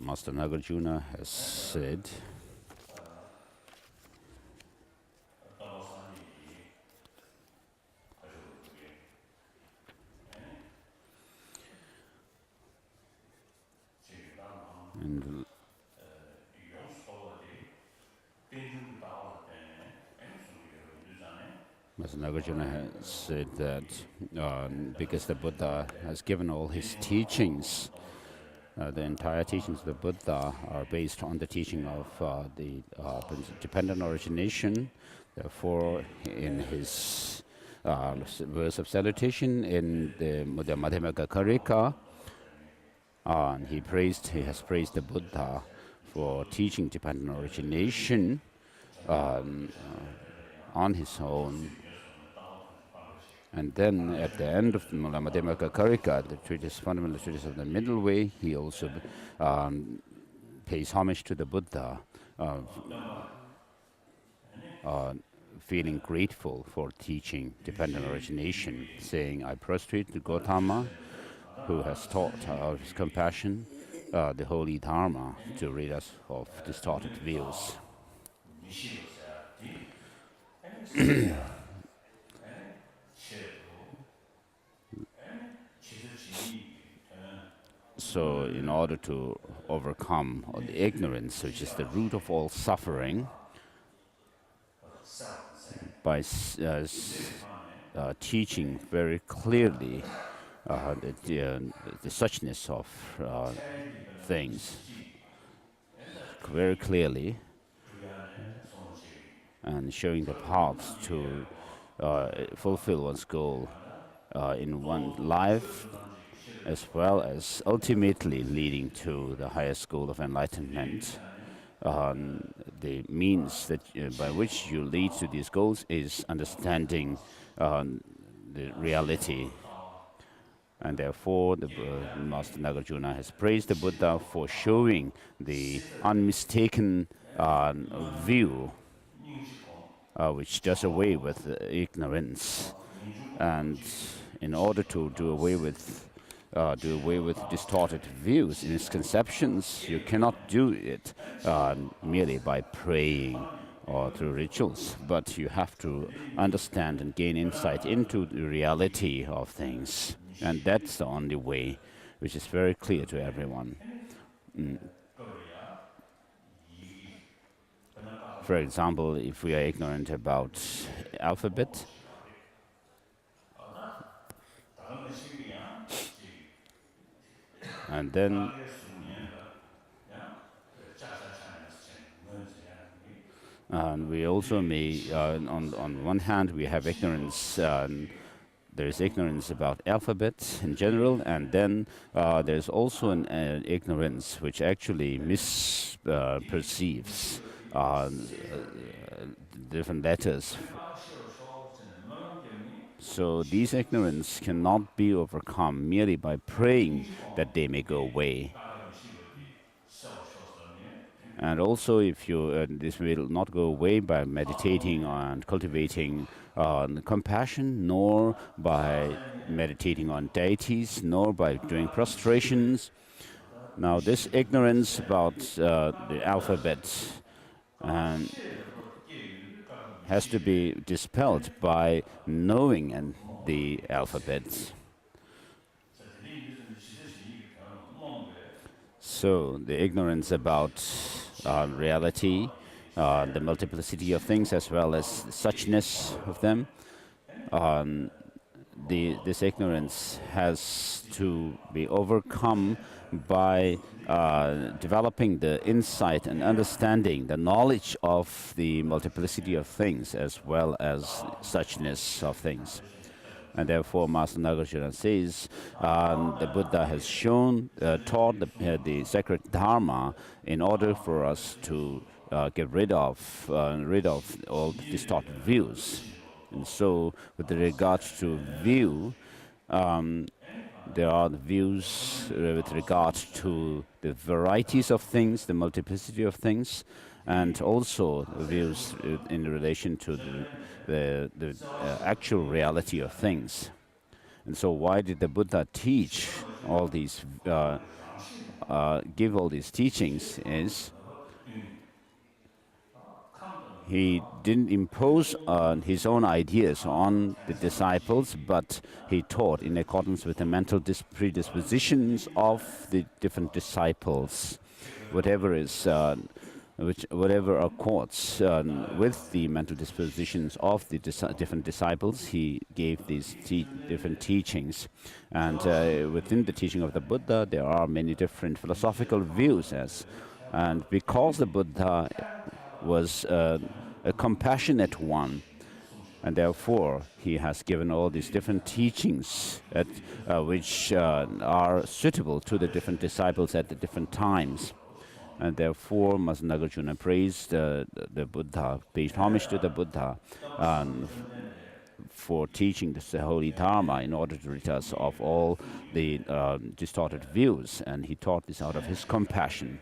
Master Nagarjuna has said, and Master Nagarjuna has said that because the Buddha has given all his teachings, the entire teachings of the Buddha are based on the teaching of the dependent origination. Therefore, in his verse of salutation in the Madhyamaka Karika, he has praised the Buddha for teaching dependent origination on his own. And then at the end of the Madhyamaka Karika, the treatise, fundamental treatise of the middle way, he also pays homage to the Buddha, feeling grateful for teaching dependent origination, saying, I prostrate to Gautama, who has taught out of his compassion the holy Dharma to rid us of distorted views. So, in order to overcome the ignorance, which is the root of all suffering, by teaching very clearly the suchness of things, very clearly, and showing the paths to fulfill one's goal in one life, as well as ultimately leading to the highest goal of enlightenment. The means that by which you lead to these goals is understanding the reality. And therefore, the Master Nagarjuna has praised the Buddha for showing the unmistaken view which does away with ignorance. And in order to do away with distorted views in its conceptions, you cannot do it merely by praying or through rituals, but you have to understand and gain insight into the reality of things. And that's the only way, which is very clear to everyone. For example, if we are ignorant about alphabet, and then we also may, on one hand, we have ignorance. There is ignorance about alphabet in general, and then there's also an ignorance which actually misperceives different letters. So these ignorance cannot be overcome merely by praying that they may go away. And also, if you this will not go away by meditating and cultivating compassion, nor by meditating on deities, nor by doing prostrations. Now, this ignorance about the alphabet has to be dispelled by knowing the alphabet. So the ignorance about reality, the multiplicity of things, as well as the suchness of them, this ignorance has to be overcome by developing the insight and understanding, the knowledge of the multiplicity of things, as well as suchness of things. And therefore, Master Nagarjuna says, the Buddha has taught the sacred Dharma in order for us to get rid of all the distorted views. And so, with regard to view, there are the views with regard to the varieties of things, the multiplicity of things, and also views in relation to the actual reality of things. And so why did the Buddha teach all these give all these teachings is he didn't impose his own ideas on the disciples, but he taught in accordance with the mental predispositions of the different disciples. Whatever accords with the mental dispositions of the different disciples, he gave these different teachings. And within the teaching of the Buddha, there are many different philosophical views. And because the Buddha was a compassionate one, and therefore he has given all these different teachings which are suitable to the different disciples at the different times. And therefore Master Nagarjuna praised the Buddha, paid homage to the Buddha for teaching the holy Dharma in order to rid us of all the distorted views, and he taught this out of his compassion.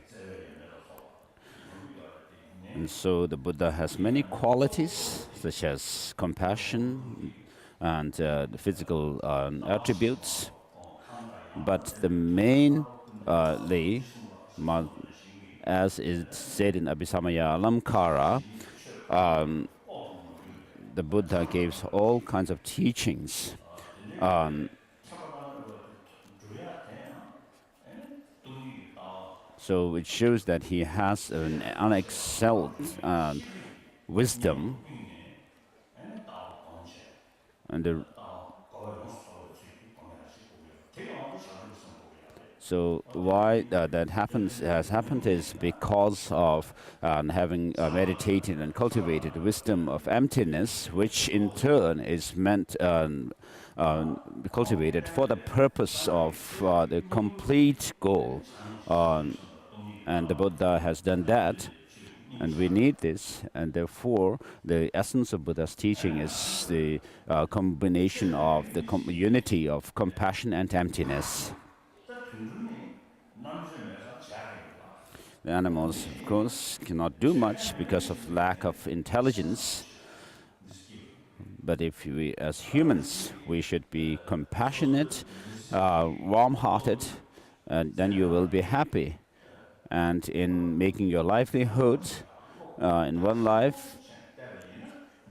And so the Buddha has many qualities, such as compassion and the physical attributes. But the mainly, as is said in Abhisamaya Alamkara, the Buddha gives all kinds of teachings. So it shows that he has an unexcelled wisdom, and so why that has happened is because of having meditated and cultivated wisdom of emptiness, which in turn is meant cultivated for the purpose of the complete goal. And the Buddha has done that, and we need this, and therefore the essence of Buddha's teaching is the combination of the unity of compassion and emptiness. The animals, of course, cannot do much because of lack of intelligence. But if we, as humans, we should be compassionate, warm-hearted, and then you will be happy. And in making your livelihood in one life,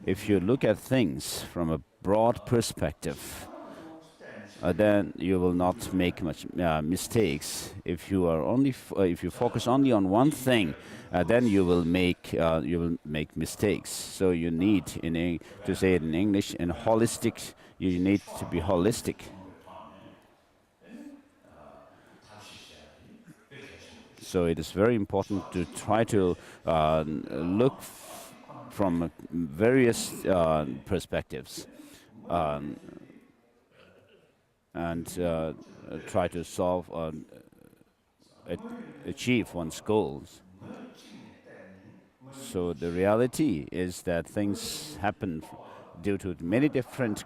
if you look at things from a broad perspective, then you will not make much mistakes. If you are only if you focus only on one thing, then you will make mistakes. So you need, to say it in English, in holistic, you need to be holistic. So it is very important to try to look from various perspectives and try to solve achieve one's goals. So the reality is that things happen due to many different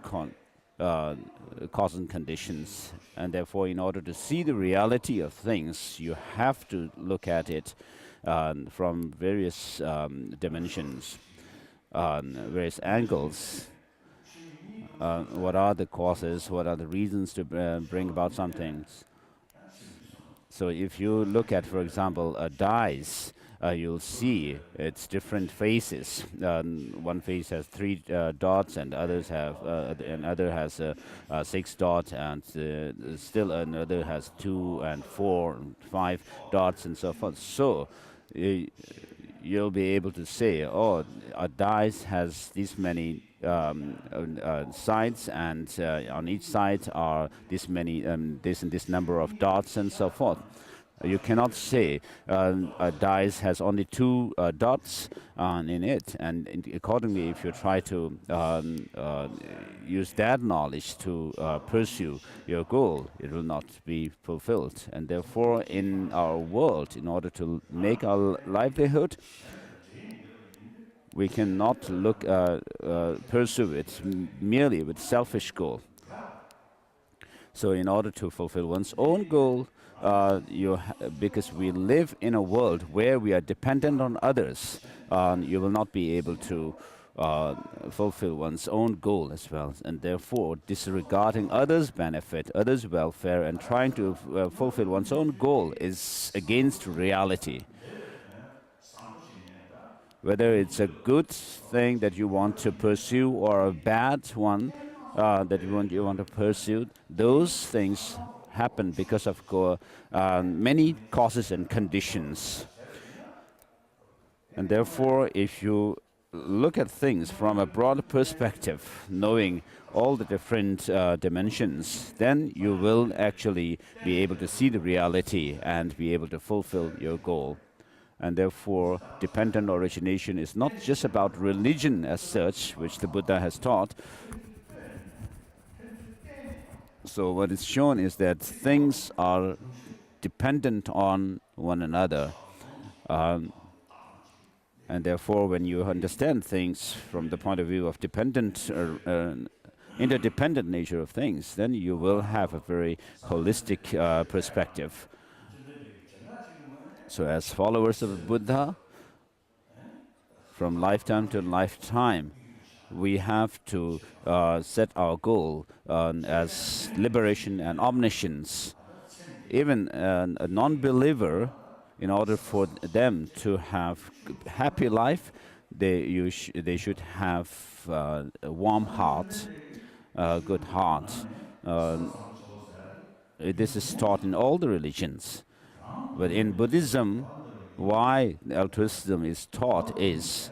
causes and conditions, and therefore in order to see the reality of things, you have to look at it from various dimensions, various angles. What are the causes, what are the reasons to bring about some things. So if you look at, for example, dice, you'll see its different faces. One face has 3 dots, and others have another has 6 dots, and still another has 2 and 4 and 5 dots, and so forth. So you'll be able to say, oh, a dice has this many sides, and on each side are this many this and this number of dots, and so forth. You cannot say a dice has only 2 dots in it, and accordingly, if you try to use that knowledge to pursue your goal, it will not be fulfilled. And therefore, in our world, in order to make our livelihood, we cannot pursue it merely with selfish goal. So in order to fulfill one's own goal, because we live in a world where we are dependent on others, you will not be able to fulfill one's own goal as well, and therefore disregarding others' benefit, others' welfare, and trying to fulfill one's own goal is against reality. Whether it's a good thing that you want to pursue or a bad one that you want to pursue, those things happen because of many causes and conditions. And therefore, if you look at things from a broader perspective, knowing all the different dimensions, then you will actually be able to see the reality and be able to fulfill your goal. And therefore, dependent origination is not just about religion as such, which the Buddha has taught. So what is shown is that things are dependent on one another. And therefore, when you understand things from the point of view of interdependent nature of things, then you will have a very holistic perspective. So as followers of the Buddha, from lifetime to lifetime, we have to set our goal as liberation and omniscience. Even a non-believer, in order for them to have a happy life, they should have a warm heart, a good heart. This is taught in all the religions. But in Buddhism, why altruism is taught is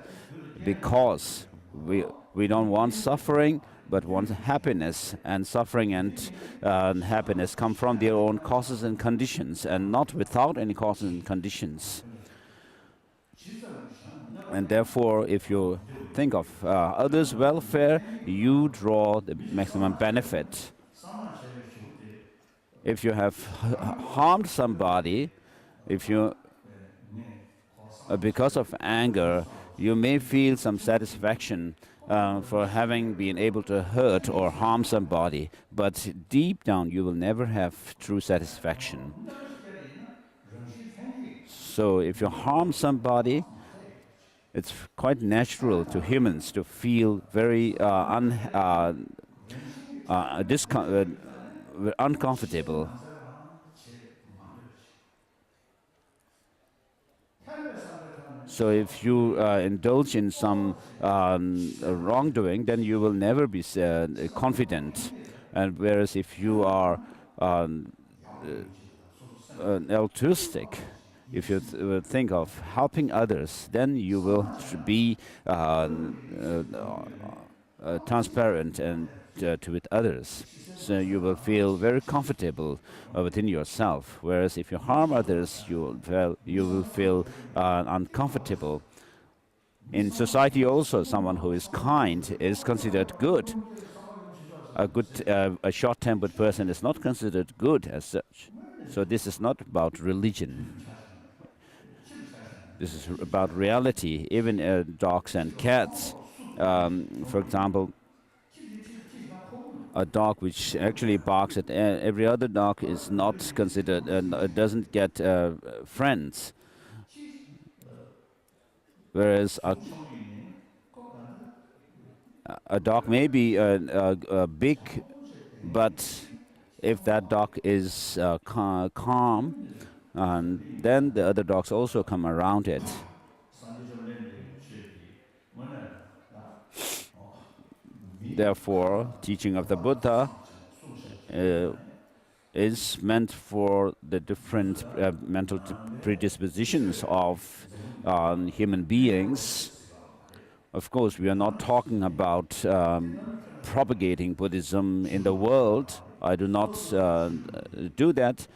because we don't want suffering, but want happiness. And suffering and happiness come from their own causes and conditions, and not without any causes and conditions. And therefore, if you think of others' welfare, you draw the maximum benefit. If you have harmed somebody, if you, because of anger, you may feel some satisfaction for having been able to hurt or harm somebody, but deep down you will never have true satisfaction. So if you harm somebody, it's quite natural to humans to feel very uncomfortable. So if you indulge in some wrongdoing, then you will never be confident. And whereas if you are altruistic, if you think of helping others, then you will be transparent and with others. So you will feel very comfortable within yourself. Whereas if you harm others, you will feel uncomfortable. In society also, someone who is kind is considered good. A short-tempered person is not considered good as such. So this is not about religion. This is about reality. Even dogs and cats, for example, a dog which actually barks at every other dog is not considered, doesn't get friends. Whereas a dog may be big, but if that dog is calm, then the other dogs also come around it. Therefore, teaching of the Buddha is meant for the different mental predispositions of human beings. Of course, we are not talking about propagating Buddhism in the world. I do not do that.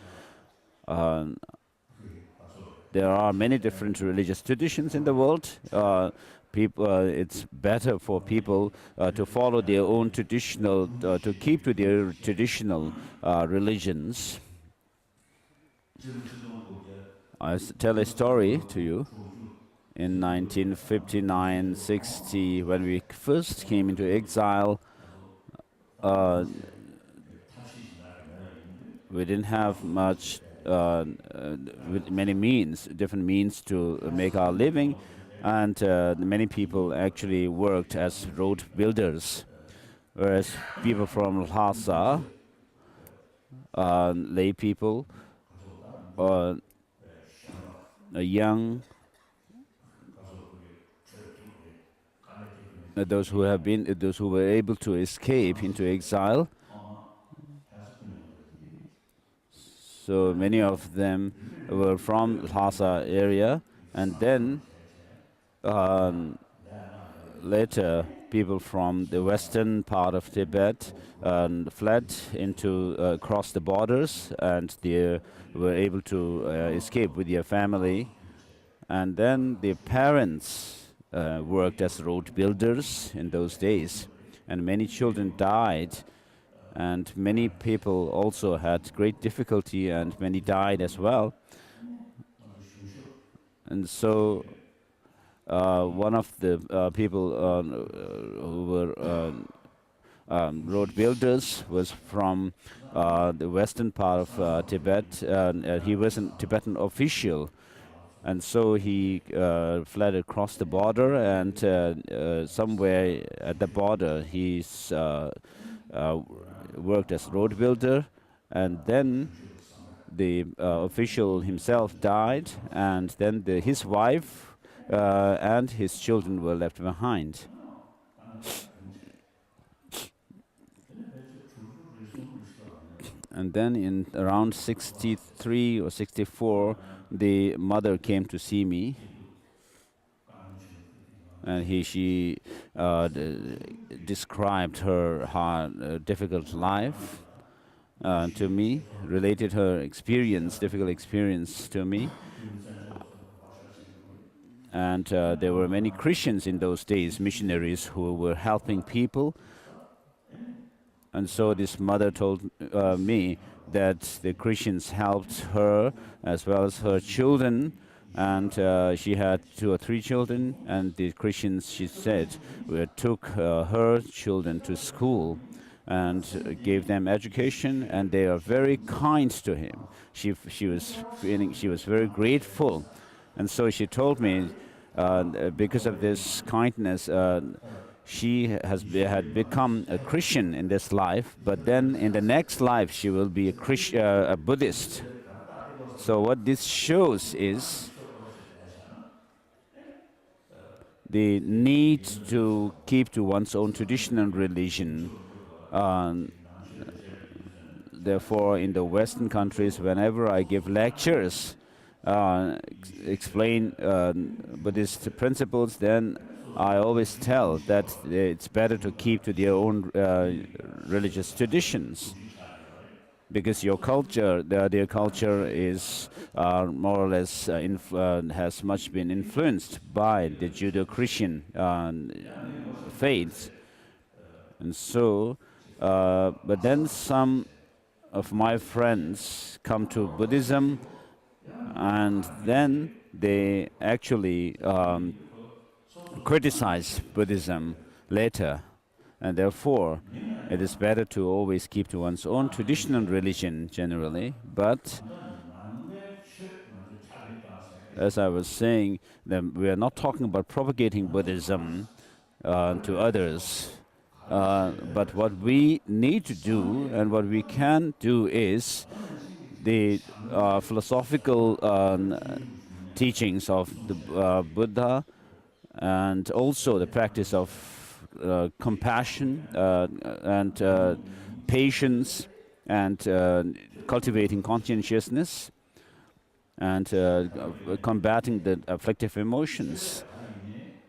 There are many different religious traditions in the world. It's better for people to follow their own traditional, to keep to their traditional religions. I'll tell a story to you. In 1959-60, when we first came into exile, we didn't have much, many means, different means to make our living. And many people actually worked as road builders, whereas people from Lhasa, lay people, uh, young, those who were able to escape into exile. So many of them were from Lhasa area, and then later people from the western part of Tibet fled into across the borders, and they were able to escape with their family. And then the parents worked as road builders in those days, and many children died, and many people also had great difficulty, and many died as well. And so one of the people who were road builders was from the western part of Tibet, and he was a Tibetan official. And so he fled across the border, and somewhere at the border he's worked as road builder, and then the official himself died, and then his wife and his children were left behind. And then in around 63 or 64, the mother came to see me, and she described her hard, difficult life to me, related her difficult experience to me. And there were many Christians in those days, missionaries who were helping people. And so this mother told me that the Christians helped her as well as her children, and she had 2 or 3 children, and the Christians, she said, took her children to school and gave them education, and they are very kind to him. She was very grateful, and so she told me because of this kindness, she had become a Christian in this life, but then in the next life she will be a Buddhist. So what this shows is the need to keep to one's own tradition and religion. Therefore, in the Western countries, whenever I give lectures, explain Buddhist principles, then I always tell that it's better to keep to their own religious traditions, because your culture, their culture is more or less has much been influenced by the Judeo-Christian faiths. And so, but then some of my friends come to Buddhism, and then they actually criticize Buddhism later, and therefore it is better to always keep to one's own tradition and religion generally. But as I was saying, we are not talking about propagating Buddhism to others, but what we need to do and what we can do is the philosophical teachings of the Buddha, and also the practice of compassion and patience, and cultivating conscientiousness, and combating the afflictive emotions.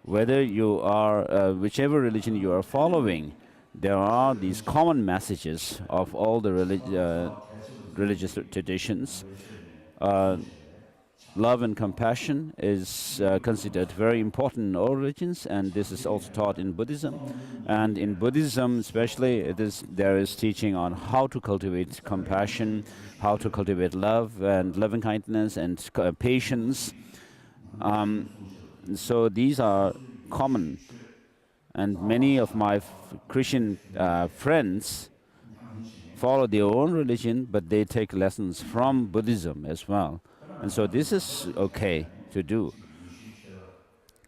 Whether you are, whichever religion you are following, there are these common messages of all the religious traditions. Love and compassion is considered very important in all religions, and this is also taught in Buddhism. And in Buddhism especially, there is teaching on how to cultivate compassion, how to cultivate love and loving kindness and patience. So these are common, and many of my Christian friends follow their own religion, but they take lessons from Buddhism as well. And so this is okay to do.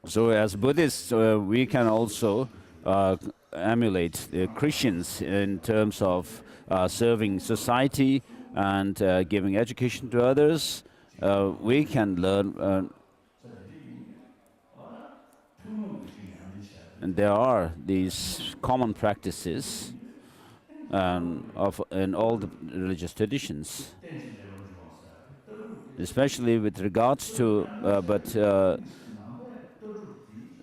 So as Buddhists, we can also emulate the Christians in terms of serving society and giving education to others. We can learn, and there are these common practices in all the religious traditions, especially with regards to,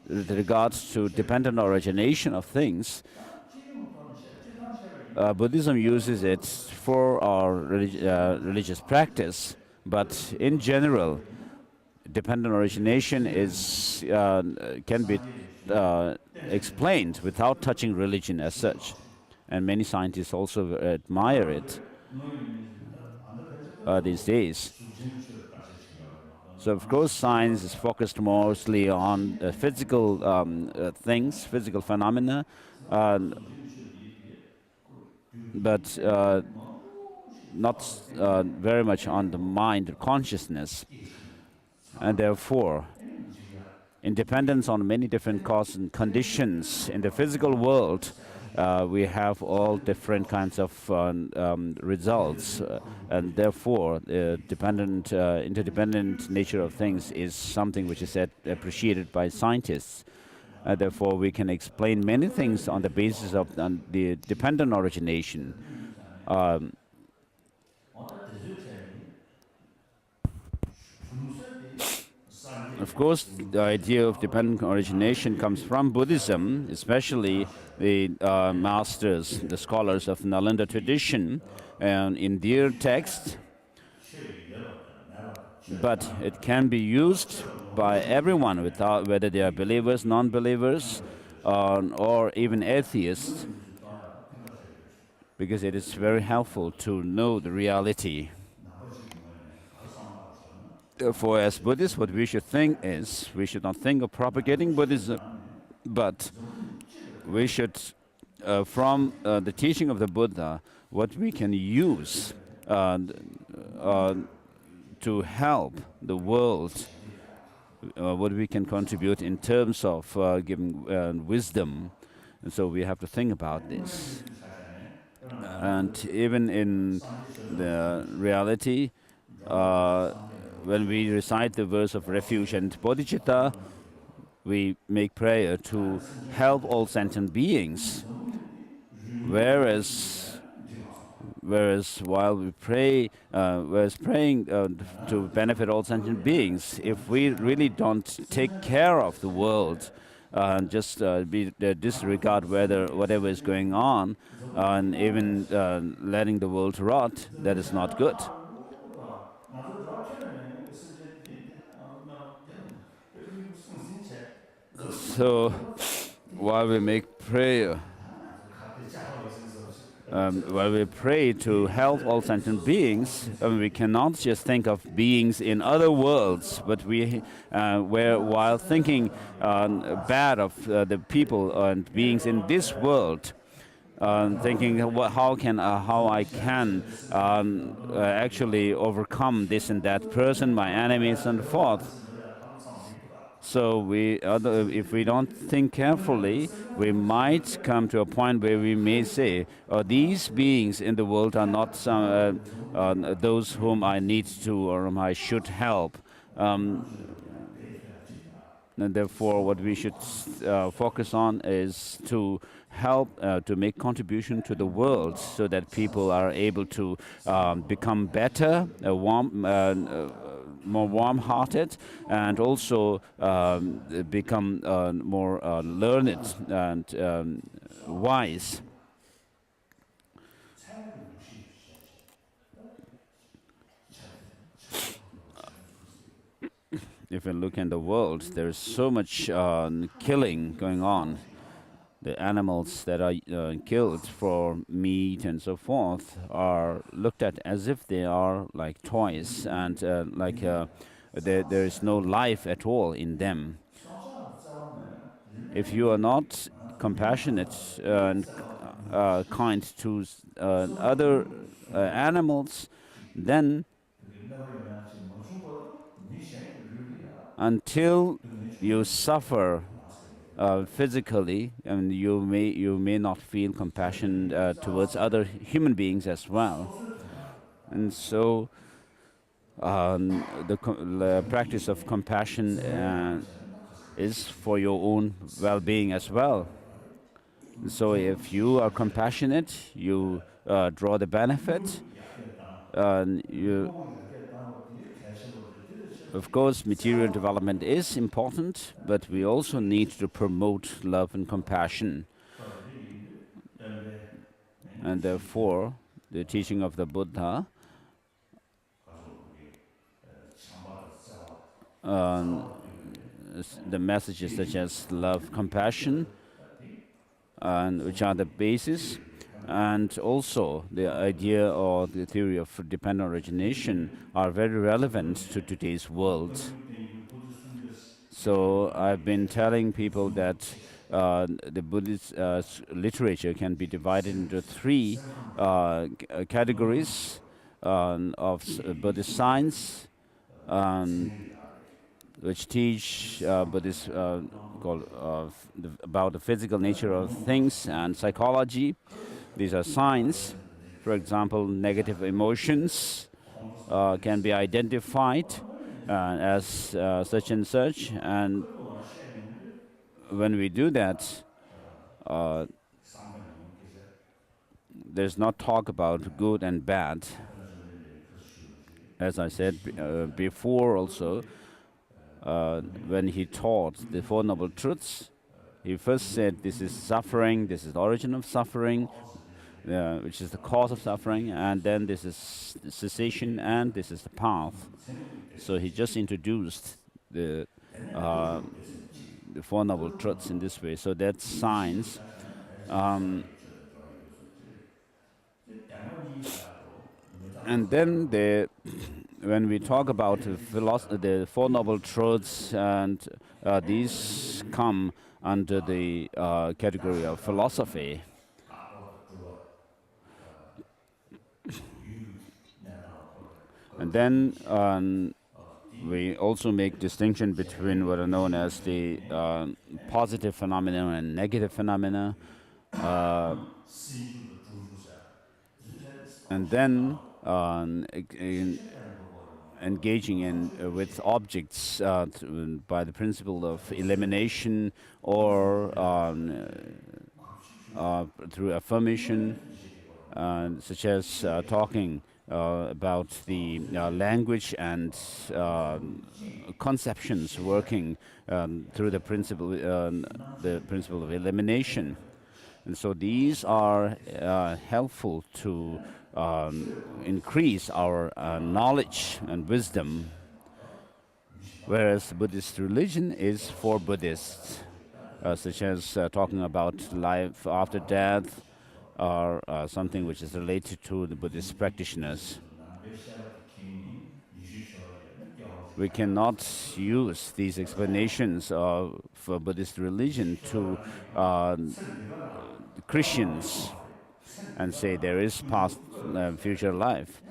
with regards to dependent origination of things. Buddhism uses it for our religious practice, but in general, dependent origination can be explained without touching religion as such, and many scientists also admire it these days. So of course, science is focused mostly on physical things, physical phenomena, but not very much on the mind or consciousness. And therefore, independence on many different causes and conditions in the physical world, we have all different kinds of results, and therefore the interdependent nature of things is something which is appreciated by scientists. Therefore, we can explain many things on the basis of the dependent origination. Of course, the idea of dependent origination comes from Buddhism, especially the masters, the scholars of Nalanda tradition, and in their text. But it can be used by everyone, without whether they are believers, non-believers, or even atheists, because it is very helpful to know the reality. Therefore, as Buddhists, what we should think is, we should not think of propagating Buddhism, but we should, from the teaching of the Buddha, what we can use to help the world, what we can contribute in terms of giving wisdom. And so we have to think about this. And even in the reality, when we recite the verse of refuge and bodhicitta, we make prayer to help all sentient beings. Whereas while we pray, whereas praying to benefit all sentient beings, if we really don't take care of the world, and just disregard whatever is going on, and even letting the world rot, that is not good. So while we make prayer, while we pray to help all sentient beings, we cannot just think of beings in other worlds, but while thinking bad of the people and beings in this world, thinking how I can actually overcome this and that person, my enemies, and forth. So if we don't think carefully, we might come to a point where we may say, these beings in the world are not those whom I need to or whom I should help. And therefore, what we should focus on is to help to make contribution to the world, so that people are able to become better, more warm-hearted, and also become more learned and wise. If you look in the world, there is so much killing going on. The animals that are killed for meat and so forth are looked at as if they are like toys, and there is no life at all in them. If you are not compassionate and kind to other animals, then until you suffer physically, and you may not feel compassion towards other human beings as well. And so the practice of compassion is for your own well-being as well. So if you are compassionate, you draw the benefit. Of course, material development is important, but we also need to promote love and compassion. And therefore, the teaching of the Buddha the messages such as love, compassion, and which are the basis, and also the idea or the theory of dependent origination are very relevant to today's world. So I've been telling people that the Buddhist literature can be divided into three categories of Buddhist science, which teach Buddhist about the physical nature of things and psychology. These are signs. For example, negative emotions can be identified as such and such, and when we do that, there's not talk about good and bad. As I said before also, when he taught the Four Noble Truths, he first said this is suffering, this is the origin of suffering, which is the cause of suffering, and then this is cessation, and this is the path. So he just introduced the Four Noble Truths in this way. So that's science. And then when we talk about the Four Noble Truths, and these come under the category of philosophy. And then we also make distinction between what are known as the positive phenomena and negative phenomena. And then engaging in with objects by the principle of elimination, or through affirmation, such as talking about the language and conceptions working through the principle of elimination. And so these are helpful to increase our knowledge and wisdom, whereas Buddhist religion is for Buddhists, such as talking about life after death, or something which is related to the Buddhist practitioners. We cannot use these explanations for Buddhist religion to Christians and say there is past future life.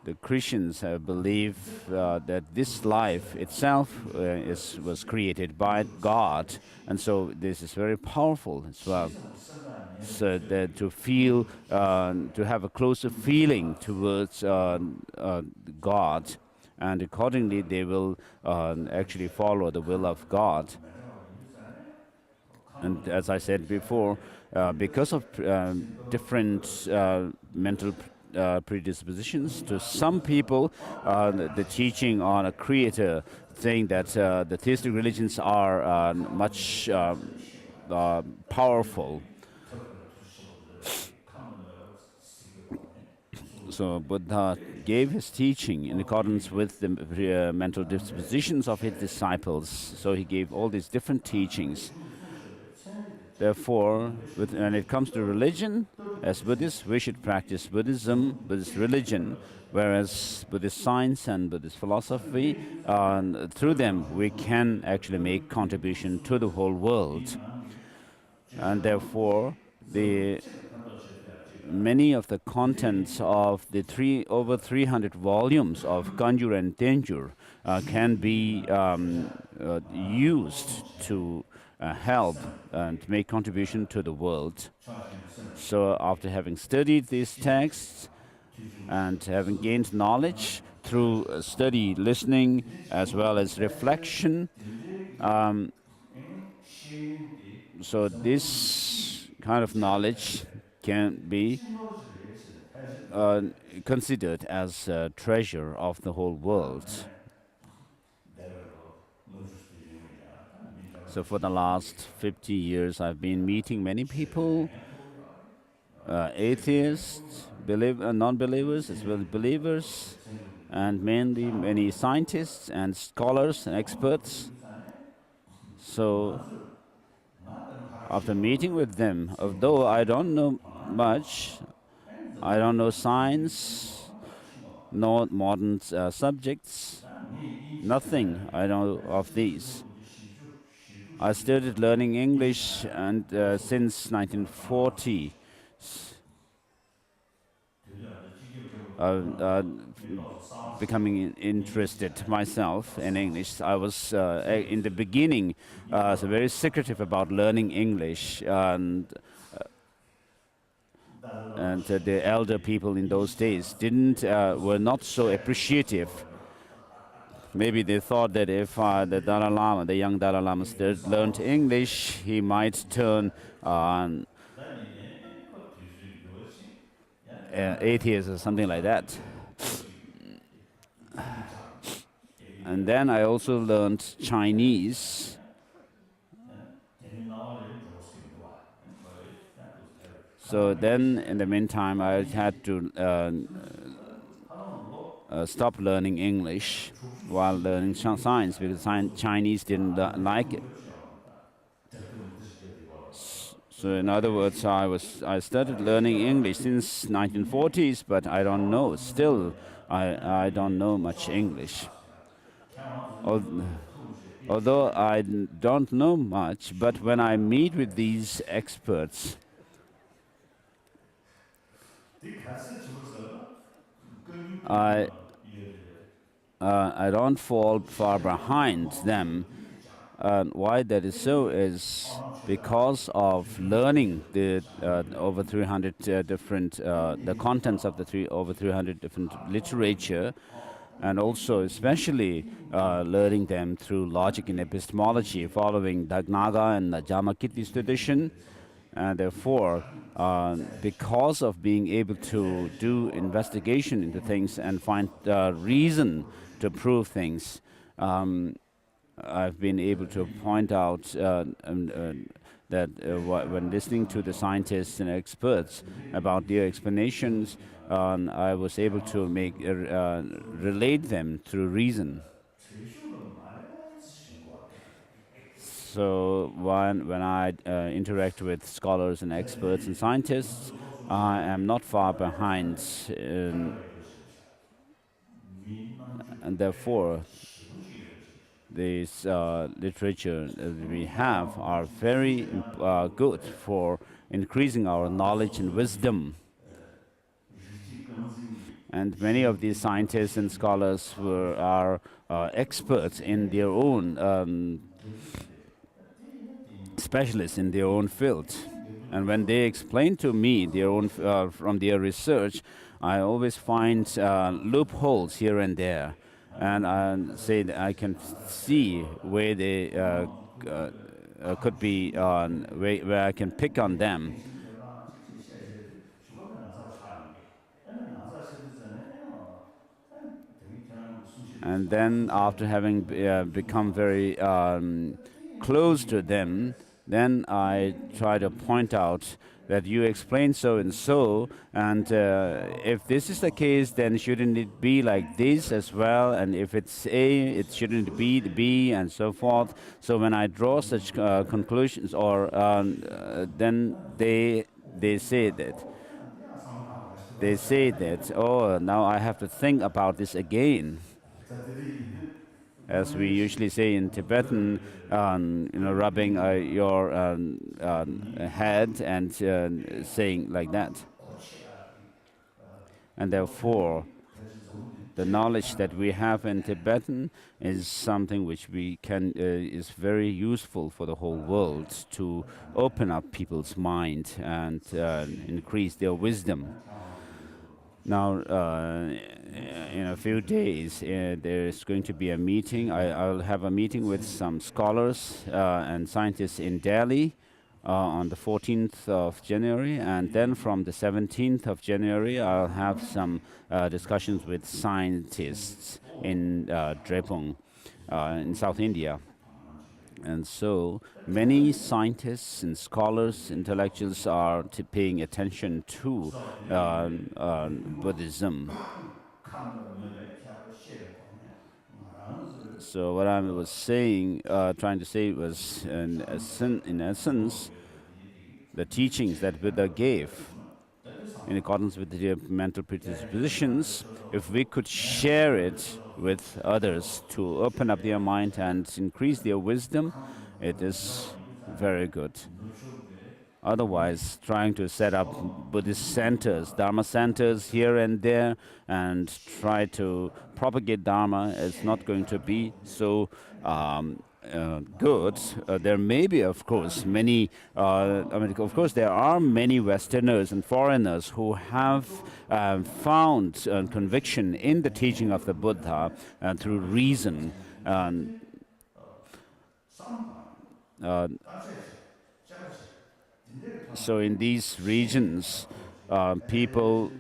The Christians believe that this life itself was created by God, and so this is very powerful as well. So that to feel, to have a closer feeling towards God, and accordingly they will actually follow the will of God. And as I said before, because of different mental predispositions, to some people, the teaching on a creator, saying that the theistic religions are much powerful. So Buddha gave his teaching in accordance with the mental dispositions of his disciples. So he gave all these different teachings. Therefore, when it comes to religion, as Buddhists, we should practice Buddhism, Buddhist religion, whereas Buddhist science and Buddhist philosophy, through them we can actually make contribution to the whole world. And therefore, many of the contents of the over 300 volumes of Ganjur and Tenjur can be used to help and make contribution to the world. So after having studied these texts and having gained knowledge through study, listening, as well as reflection, so this kind of knowledge can be considered as a treasure of the whole world. So for the last 50 years, I've been meeting many people, atheists, non-believers, as well as believers, and mainly many scientists and scholars and experts. So after meeting with them, although I don't know much, I don't know science, nor modern subjects, nothing I know of these. I started learning English and since 1940. Becoming interested myself in English. I was in the beginning so very secretive about learning English, and the elder people in those days were not so appreciative. Maybe they thought that if the Dalai Lama, the young Dalai Lama, learned English, he might turn atheist or something like that. And then I also learned Chinese. So then, in the meantime, I had to stop learning English while learning science, because Chinese didn't like it. So in other words, I started learning English since 1940s, but I don't know. Still, I don't know much English. Although I don't know much, but when I meet with these experts, I don't fall far behind them. Why that is so is because of learning the over 300 the contents of the over 300 different literature, and also especially learning them through logic and epistemology, following Dagnaga and the Jamakitti's tradition. And therefore, because of being able to do investigation into things and find reason to prove things, I've been able to point out that when listening to the scientists and experts about their explanations, I was able to relate them through reason. So when I interact with scholars and experts and scientists, I am not far behind, and therefore these literature that we have are very good for increasing our knowledge and wisdom. And many of these scientists and scholars are experts in their own, specialists in their own field. And when they explain to me their own from their research, I always find loopholes here and there. And I say that I can see where they could be, where I can pick on them. And then after having become very close to them, then I try to point out that you explain so and so, and if this is the case, then shouldn't it be like this as well? And if it's A, it shouldn't be the B, and so forth. So when I draw such conclusions, or then they say that. They say that, oh, now I have to think about this again. As we usually say in Tibetan, rubbing your head and saying like that. And therefore, the knowledge that we have in Tibetan is something which we can is very useful for the whole world to open up people's mind and increase their wisdom. Now, in a few days, there is going to be a meeting. I'll have a meeting with some scholars and scientists in Delhi on the 14th of January, and then from the 17th of January, I'll have some discussions with scientists in Drepung in South India. And so many scientists and scholars, intellectuals are paying attention to Buddhism. So what I was saying, trying to say was, in essence, the teachings that Buddha gave in accordance with their mental predispositions, if we could share it with others to open up their mind and increase their wisdom, it is very good. Otherwise, trying to set up Buddhist centers, Dharma centers here and there, and try to propagate Dharma is not going to be so good. There may be, of course, many, of course, there are many Westerners and foreigners who have found conviction in the teaching of the Buddha through reason. So in these regions, people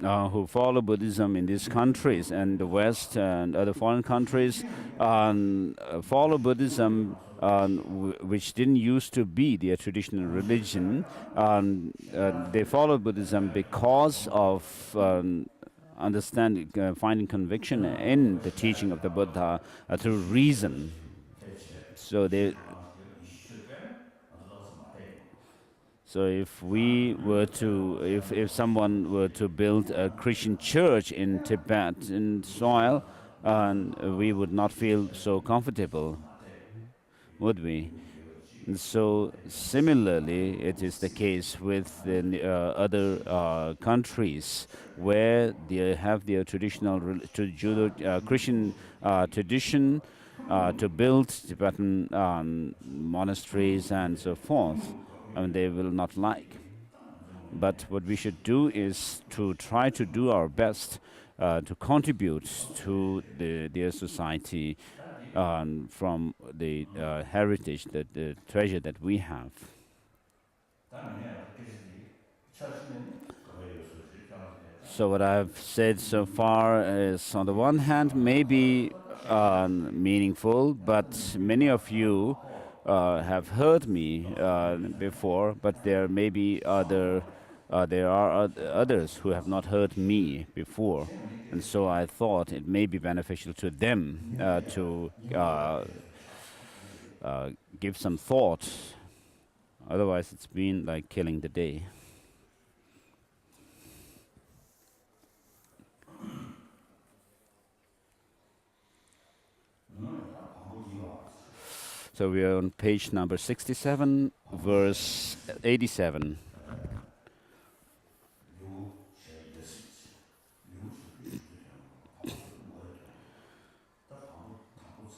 who follow Buddhism in these countries and the West and other foreign countries follow Buddhism which didn't used to be their traditional religion. They follow Buddhism because of understanding, finding conviction in the teaching of the Buddha through reason. So if we were to, if someone were to build a Christian church in Tibetan soil, we would not feel so comfortable, would we? And so similarly, it is the case with the other countries where they have their traditional Christian tradition to build Tibetan monasteries and so forth. They will not like. But what we should do is to try to do our best to contribute to their society from the heritage, the treasure that we have. So what I've said so far is, on the one hand, maybe meaningful, but many of you have heard me before, but there may be there are others who have not heard me before, and so I thought it may be beneficial to them to give some thought. Otherwise, it's been like killing the day. So we are on page number 67, verse 87.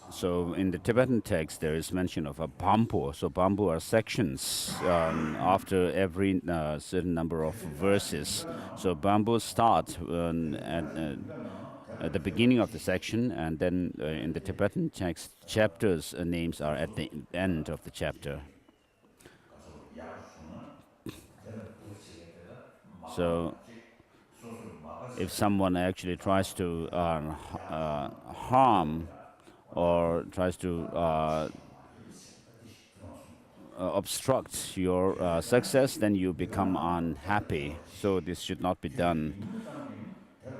So in the Tibetan text, there is mention of a bambu. So bambu are sections after every certain number of verses. So bambu start at the beginning of the section, and then in the Tibetan text, chapters names are at the end of the chapter. So if someone actually tries to harm or tries to obstruct your success, then you become unhappy. So this should not be done.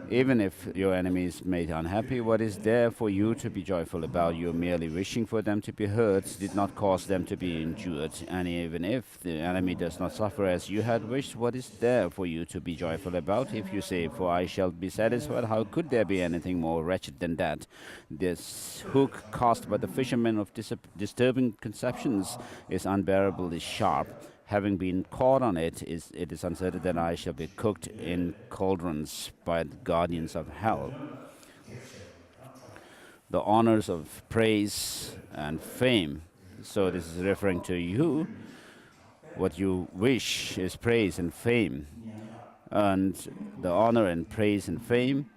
Even if your enemy is made unhappy, what is there for you to be joyful about? You merely wishing for them to be hurt did not cause them to be injured. And even if the enemy does not suffer as you had wished, what is there for you to be joyful about? If you say, "For I shall be satisfied," how could there be anything more wretched than that? This hook cast by the fishermen of disturbing conceptions is unbearably sharp. having been caught on it, it is uncertain that I shall be cooked in cauldrons by the guardians of hell. The honors of praise and fame. So this is referring to you. What you wish is praise and fame. And the honor and praise and fame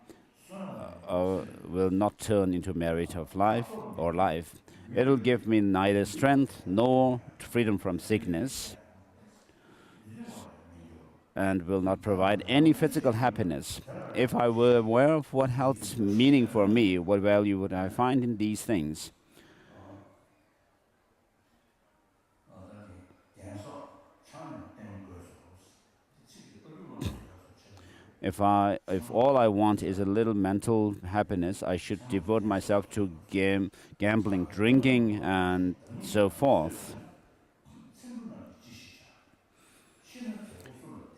will not turn into merit of life or life. It will give me neither strength nor freedom from sickness, and will not provide any physical happiness. If I were aware of what held meaning for me, what value would I find in these things? If all I want is a little mental happiness, I should devote myself to gambling, drinking, and so forth.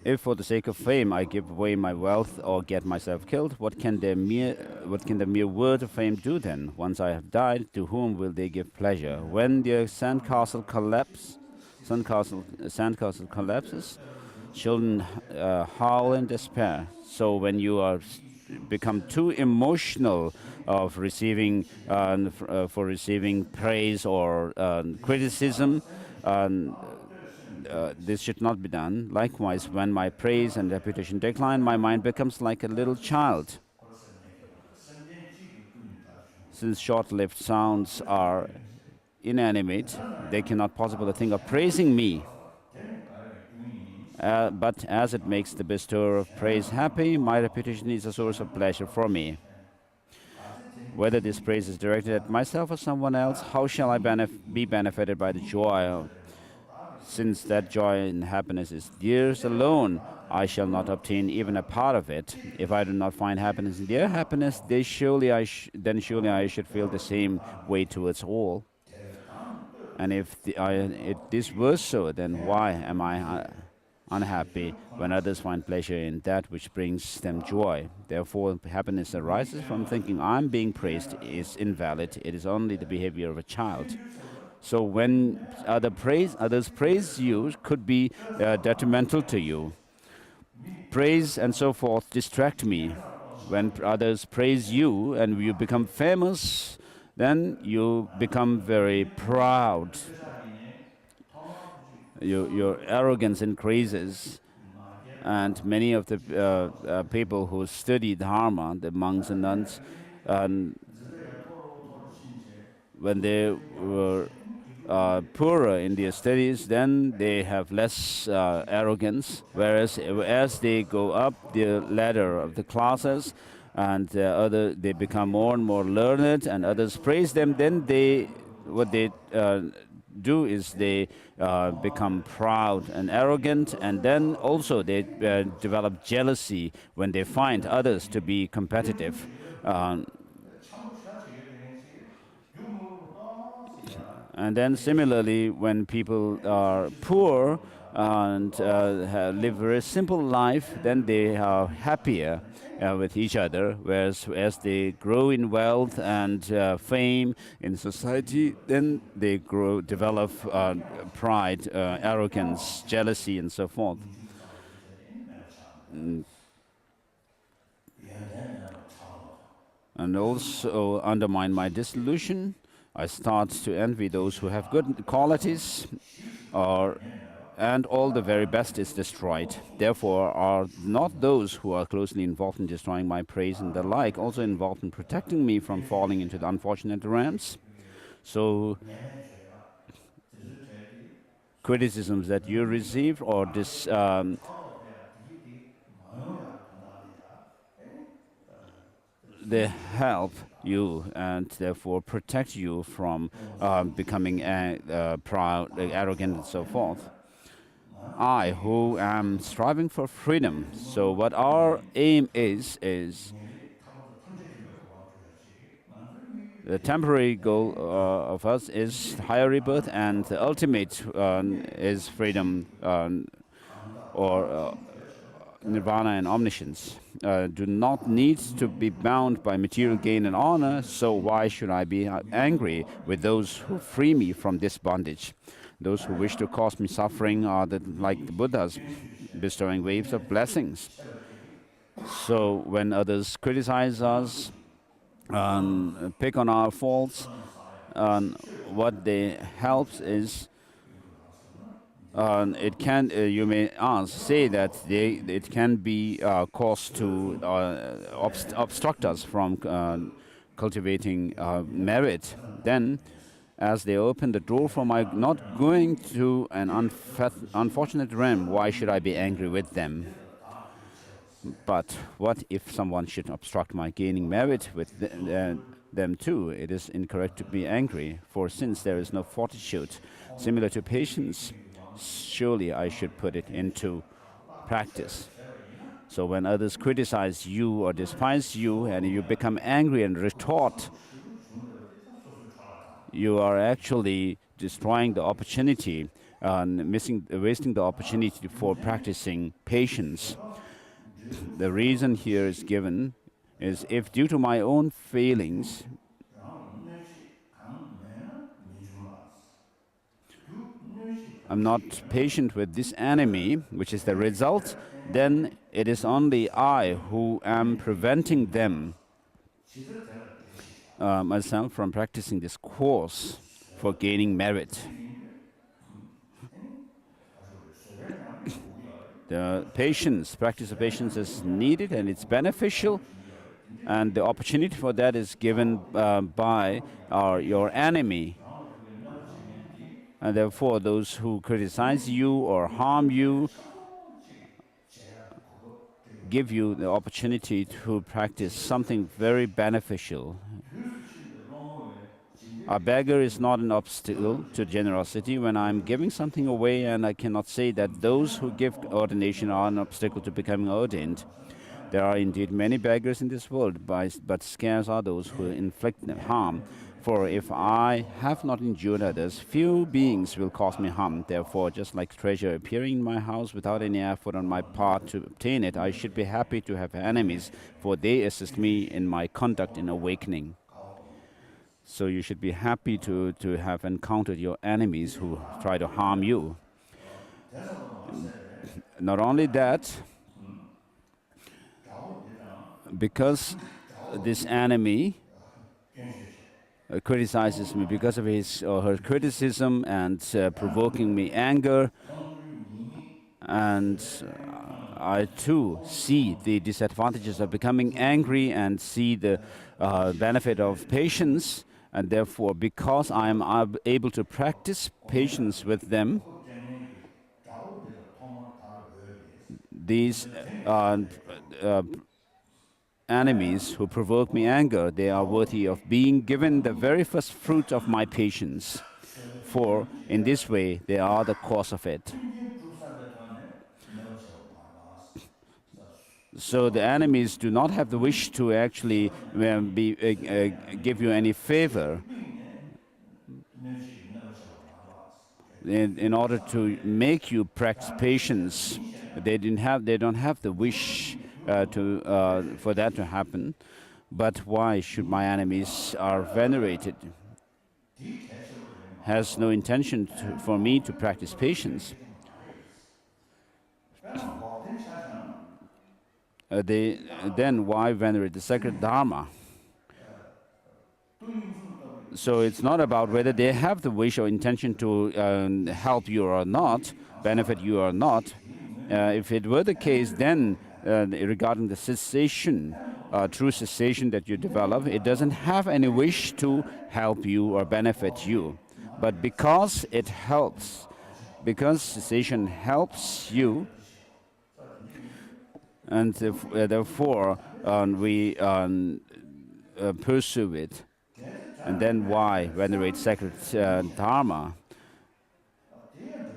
If for the sake of fame I give away my wealth or get myself killed, what can the mere word of fame do then? Once I have died, to whom will they give pleasure? When the sandcastle collapses, children howl in despair. So when you are become too emotional of receiving for receiving praise or criticism, this should not be done. Likewise, when my praise and reputation decline, my mind becomes like a little child. Since short-lived sounds are inanimate, they cannot possibly think of praising me. But as it makes the bestower of praise happy, my reputation is a source of pleasure for me. Whether this praise is directed at myself or someone else, how shall I be benefited by the joy? Since that joy and happiness is theirs alone, I shall not obtain even a part of it. If I do not find happiness in their happiness, then surely I should feel the same way towards all. And if this were so, then why am I unhappy when others find pleasure in that which brings them joy? Therefore, happiness arises from thinking I'm being praised is invalid. It is only the behavior of a child. So when others praise you could be detrimental to you. Praise and so forth distract me. When others praise you and you become famous, then you become very proud. Your arrogance increases. And many of the people who study Dharma, the monks and nuns, when they were poorer in their studies, then they have less arrogance. Whereas as they go up the ladder of the classes, and they become more and more learned, and others praise them, then what they do is they become proud and arrogant, and then also they develop jealousy when they find others to be competitive. And then similarly, when people are poor and live a very simple life, then they are happier with each other. Whereas as they grow in wealth and fame in society, then they develop pride, arrogance, jealousy, and so forth. And also undermine my disillusion. I start to envy those who have good qualities, and all the very best is destroyed. Therefore, are not those who are closely involved in destroying my praise and the like also involved in protecting me from falling into the unfortunate ramps? So, criticisms that you receive or they help you and therefore protect you from becoming proud, arrogant, and so forth. I, who am striving for freedom. So what our aim is the temporary goal of us is higher rebirth, and the ultimate is freedom or nirvana and omniscience. Do not need to be bound by material gain and honor, so why should I be angry with those who free me from this bondage? Those who wish to cause me suffering are like the Buddhas, bestowing waves of blessings. So when others criticize us and pick on our faults, what they helps is it can you may say that it can be caused to obstruct us from cultivating merit. Then, as they open the door for my not going to an unfortunate realm, why should I be angry with them? But what if someone should obstruct my gaining merit with them too? It is incorrect to be angry, for since there is no fortitude similar to patience, surely I should put it into practice. So when others criticize you or despise you and you become angry and retort, you are actually destroying the opportunity and wasting the opportunity for practicing patience. The reason here is given is if due to my own failings, I'm not patient with this enemy, which is the result, then it is only I who am preventing them, myself, from practicing this course for gaining merit. The practice of patience is needed and it's beneficial, and the opportunity for that is given by your enemy. And therefore, those who criticize you or harm you give you the opportunity to practice something very beneficial. A beggar is not an obstacle to generosity. When I'm giving something away, and I cannot say that those who give ordination are an obstacle to becoming ordained. There are indeed many beggars in this world, but scarce are those who inflict harm. For if I have not endured others, few beings will cause me harm. Therefore, just like treasure appearing in my house without any effort on my part to obtain it, I should be happy to have enemies, for they assist me in my conduct in awakening. So you should be happy to have encountered your enemies who try to harm you. Not only that, because this enemy criticizes me because of his or her criticism and provoking me anger, and I too see the disadvantages of becoming angry and see the benefit of patience, and therefore because I am able to practice patience with them, these enemies who provoke me anger, they are worthy of being given the very first fruit of my patience, for in this way they are the cause of it. So the enemies do not have the wish to actually give you any favor. In order to make you practice patience, they don't have the wish for that to happen. But why should my enemies are venerated? Has no intention for me to practice patience. Then why venerate the sacred Dharma? So it's not about whether they have the wish or intention to help you or not, benefit you or not. If it were the case, then regarding the cessation, true cessation that you develop, it doesn't have any wish to help you or benefit you. But because it helps, because cessation helps you, and therefore we pursue it. And then why venerate sacred Dharma?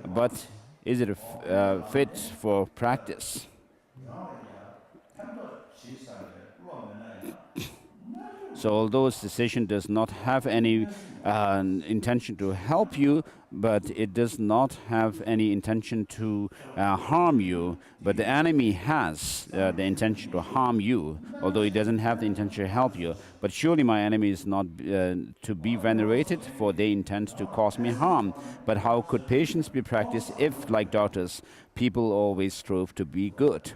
But is it fit for practice? So although cessation does not have any intention to help you, but it does not have any intention to harm you, but the enemy has the intention to harm you, although it doesn't have the intention to help you. But surely my enemy is not to be venerated, for they intend to cause me harm. But how could patience be practiced if, like doctors, people always strove to be good?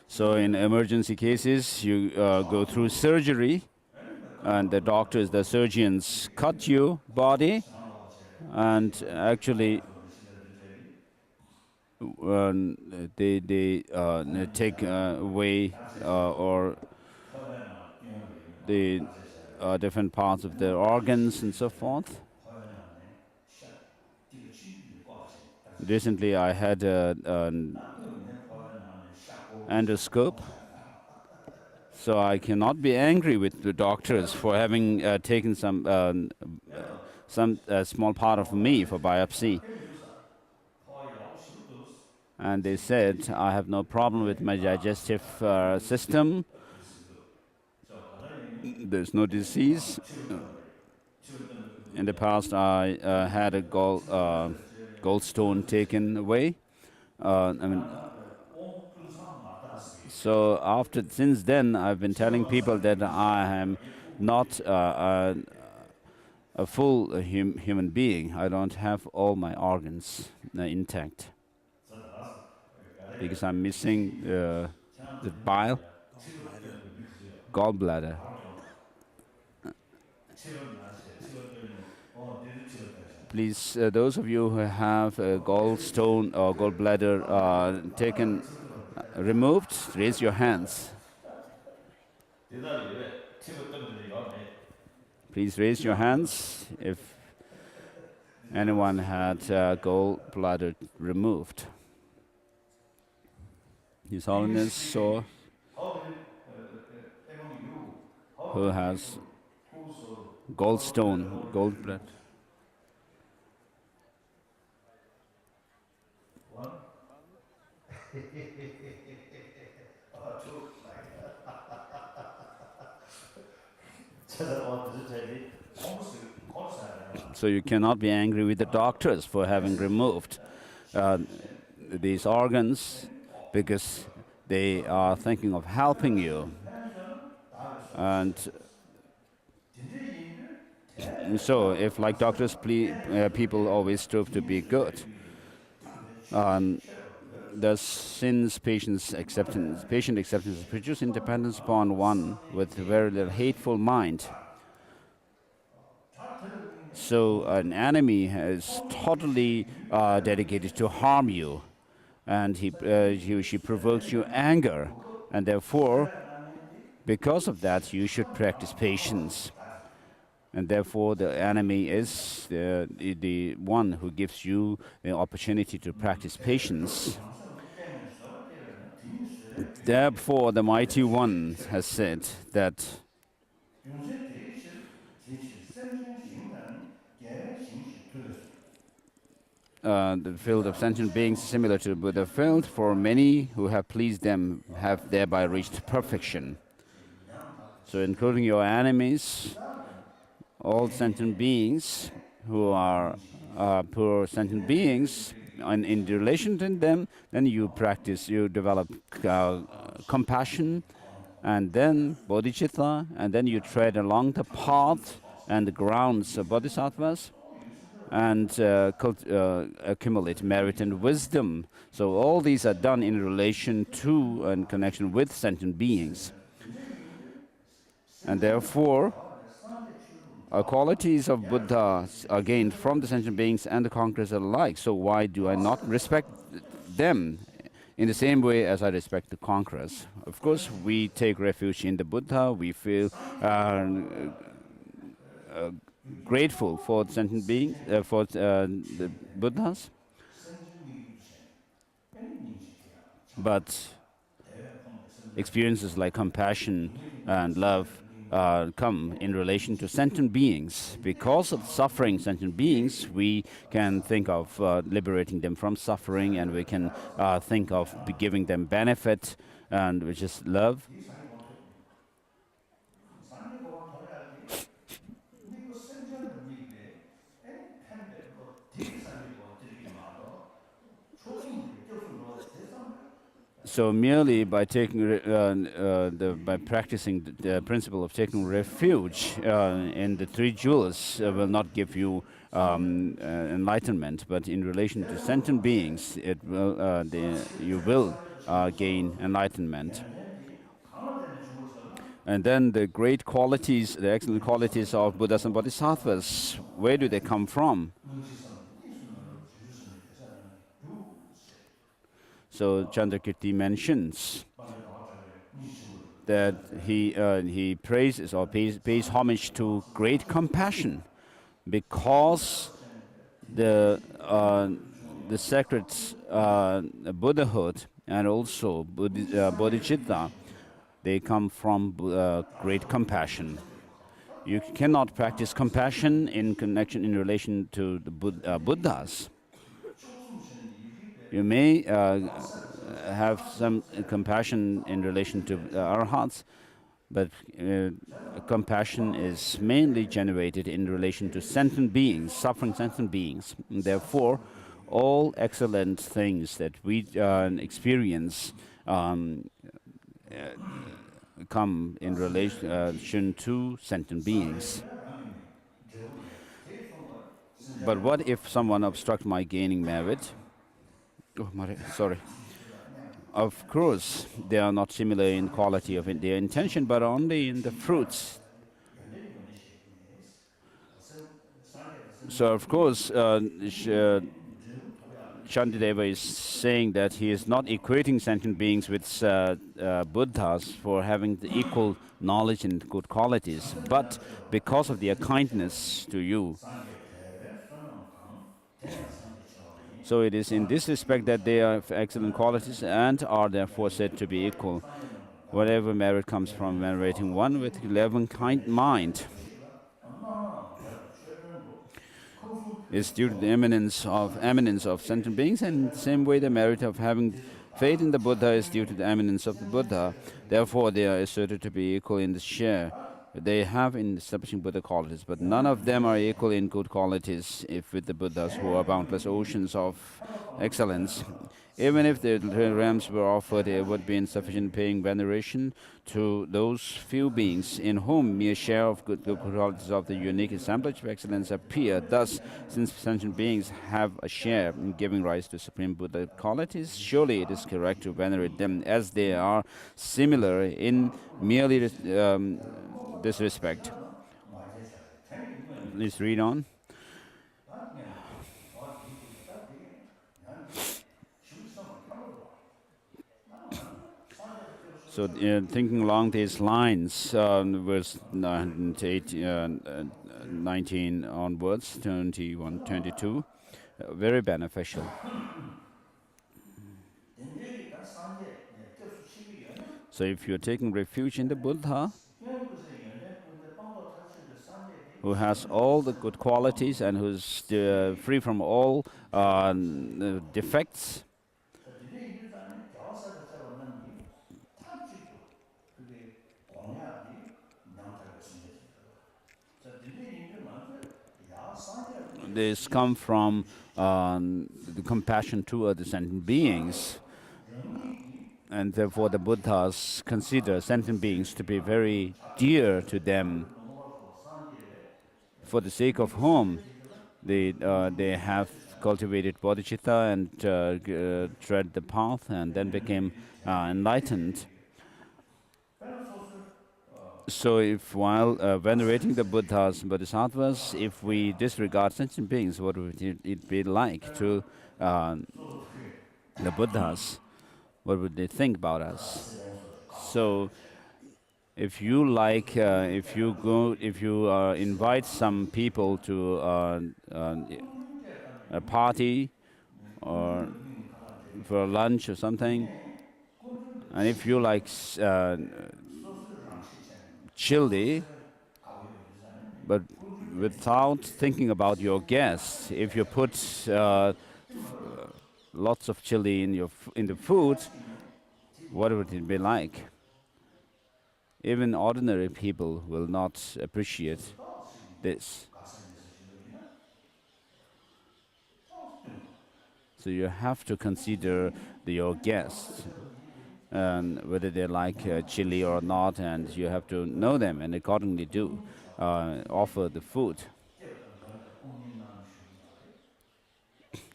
So in emergency cases, you go through surgery, and the doctors, the surgeons cut your body, and actually they take away or the different parts of the organs and so forth. Recently, I had an endoscope, so I cannot be angry with the doctors for having taken some small part of me for biopsy. And they said I have no problem with my digestive system. There's no disease. In the past, I had a gallstone taken away. So since then, I've been telling people that I am not a full human being. I don't have all my organs intact, because I'm missing the bile, gallbladder. Please, those of you who have a gallstone or gallbladder taken, removed, raise your hands. Please raise your hands if anyone had gallbladder removed. His Holiness saw who has gallbladder. So you cannot be angry with the doctors for having removed these organs, because they are thinking of helping you. And so if, like doctors, people always strive to be good, thus since patient acceptance produces independence upon one with very little hateful mind. So an enemy is totally dedicated to harm you, and he or she provokes your anger, and therefore, because of that, you should practice patience. And therefore, the enemy is the one who gives you the opportunity to practice patience. Therefore, the Mighty One has said that the field of sentient beings is similar to the Buddha field, for many who have pleased them have thereby reached perfection. So including your enemies, all sentient beings who are poor sentient beings, and in relation to them, then you develop compassion, and then bodhicitta, and then you tread along the path and the grounds of bodhisattvas, and accumulate merit and wisdom. So all these are done in relation to and connection with sentient beings. And therefore, qualities of Buddha are gained from the sentient beings and the conquerors alike. So why do I not respect them in the same way as I respect the conquerors? Of course, we take refuge in the Buddha. We feel grateful for the sentient beings, for the Buddhas. But experiences like compassion and love come in relation to sentient beings. Because of suffering sentient beings, we can think of liberating them from suffering, and we can think of giving them benefit, and which is love. 이 산계가 어떻게 됩니까? 산계가 돌아야 돼. 근데 그 생존 능력인데, any 팬데 그 되게 산계가 어떻게 말도 초중들이 껴서 대상. So merely by taking by practicing the principle of taking refuge in the three jewels will not give you enlightenment, but in relation to sentient beings, it will you will gain enlightenment. And then the great qualities, the excellent qualities of Buddhas and Bodhisattvas, where do they come from? So Chandrakirti mentions that he praises or pays homage to great compassion, because the sacred Buddhahood and also Bodhicitta, they come from great compassion. You cannot practice compassion in connection, in relation to the Buddhas. You may have some compassion in relation to arhats, but compassion is mainly generated in relation to sentient beings, suffering sentient beings. And therefore, all excellent things that we experience come in relation to sentient beings. But what if someone obstructs my gaining merit? Oh, sorry. Of course, they are not similar in quality of their intention, but only in the fruits. So, of course, Shantideva is saying that he is not equating sentient beings with Buddhas for having the equal knowledge and good qualities, but because of their kindness to you. So it is in this respect that they have excellent qualities and are therefore said to be equal. Whatever merit comes from venerating one with 11 kind mind is due to the eminence of sentient beings, and in the same way the merit of having faith in the Buddha is due to the eminence of the Buddha. Therefore they are asserted to be equal in the share they have in establishing Buddha qualities, but none of them are equal in good qualities if with the Buddhas, who are boundless oceans of excellence. Even if the realms were offered, it would be insufficient paying veneration to those few beings in whom mere share of good qualities of the unique assemblage of excellence appear. Thus, since sentient beings have a share in giving rise to supreme Buddha qualities, surely it is correct to venerate them, as they are similar in merely this respect. Please read on. So, thinking along these lines, verse 19 onwards, 21, 22, very beneficial. So, if you're taking refuge in the Buddha, who has all the good qualities and who's free from all defects, this come from the compassion toward the sentient beings, and therefore the Buddhas consider sentient beings to be very dear to them, for the sake of whom they have cultivated bodhicitta and tread the path and then became enlightened. So if while venerating the Buddhas and Bodhisattvas, if we disregard sentient beings, what would it be like to the Buddhas? What would they think about us? So if you like, if you invite some people to a party or for lunch or something, and if you like chili, but without thinking about your guests. If you put lots of chili in the food, what would it be like? Even ordinary people will not appreciate this. So you have to consider your guests and whether they like chili or not, and you have to know them and accordingly do offer the food.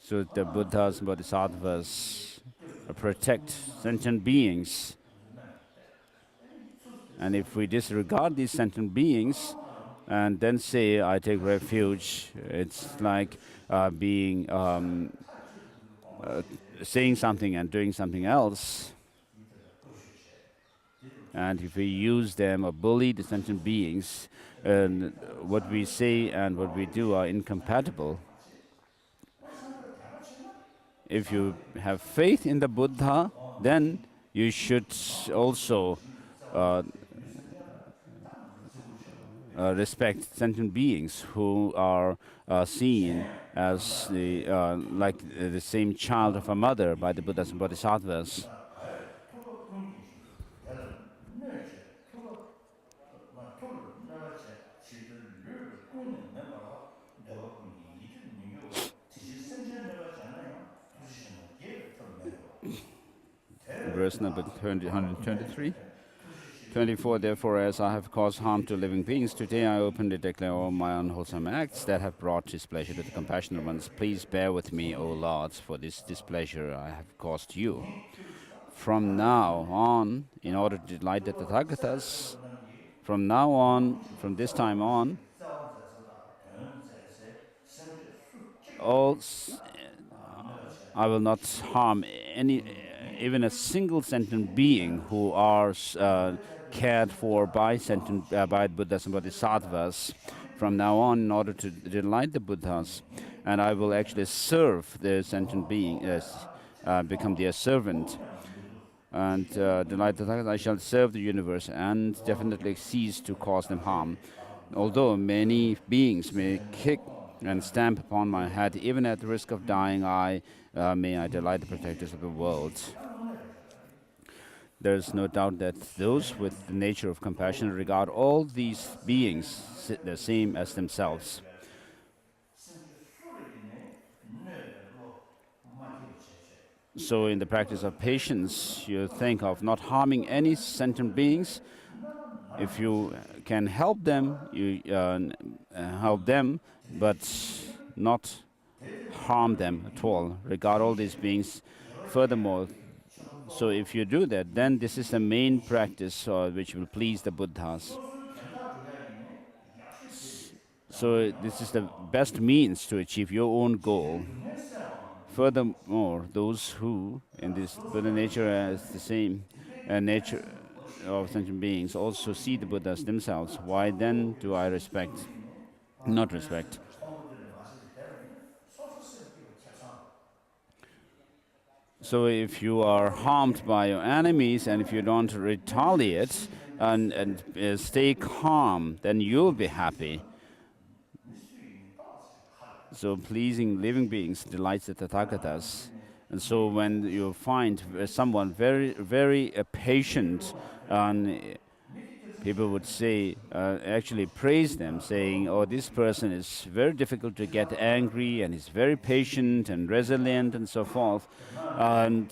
So the Buddhas and Bodhisattvas protect sentient beings. And if we disregard these sentient beings and then say, I take refuge, it's like being saying something and doing something else. And if we use them or bully the sentient beings, and what we say and what we do are incompatible. If you have faith in the Buddha, then you should also respect sentient beings who are seen as the same child of a mother by the Buddhas and Bodhisattvas. Verse number 123. 24. Therefore, as I have caused harm to living beings, today I openly declare all my unwholesome acts that have brought displeasure to the compassionate ones. Please bear with me, O Lords, for this displeasure I have caused you. From now on, in order to delight the Tathagatas, from now on, from this time on, I will not harm even a single sentient being who are cared for by Buddhas and Bodhisattvas from now on, in order to delight the Buddhas. And I will actually serve the sentient being, become their servant. And delight the Tathagatas, I shall serve the universe and definitely cease to cause them harm. Although many beings may kick and stamp upon my head, even at the risk of dying, may I delight the protectors of the world. There is no doubt that those with the nature of compassion regard all these beings the same as themselves. So in the practice of patience, you think of not harming any sentient beings. If you can help them, you help them, but not harm them at all. Regard all these beings. Furthermore, so if you do that, then this is the main practice which will please the Buddhas. So this is the best means to achieve your own goal. Furthermore, those who, in this Buddha nature as the same nature of sentient beings, also see the Buddhas themselves. Why then do I not respect? So if you are harmed by your enemies and if you don't retaliate and stay calm, then you'll be happy. So pleasing living beings delights the Tathagatas. And so when you find someone very, very patient, and people would say, actually praise them, saying, oh, this person is very difficult to get angry, and he's very patient and resilient, and so forth. And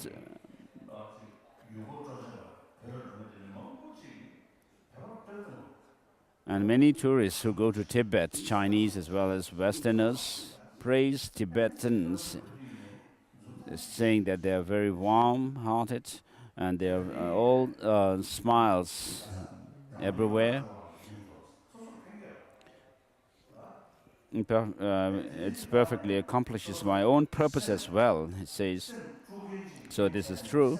many tourists who go to Tibet, Chinese as well as Westerners, praise Tibetans, saying that they are very warm-hearted and they are all smiles everywhere. It perfectly accomplishes my own purpose as well, it says. So this is true.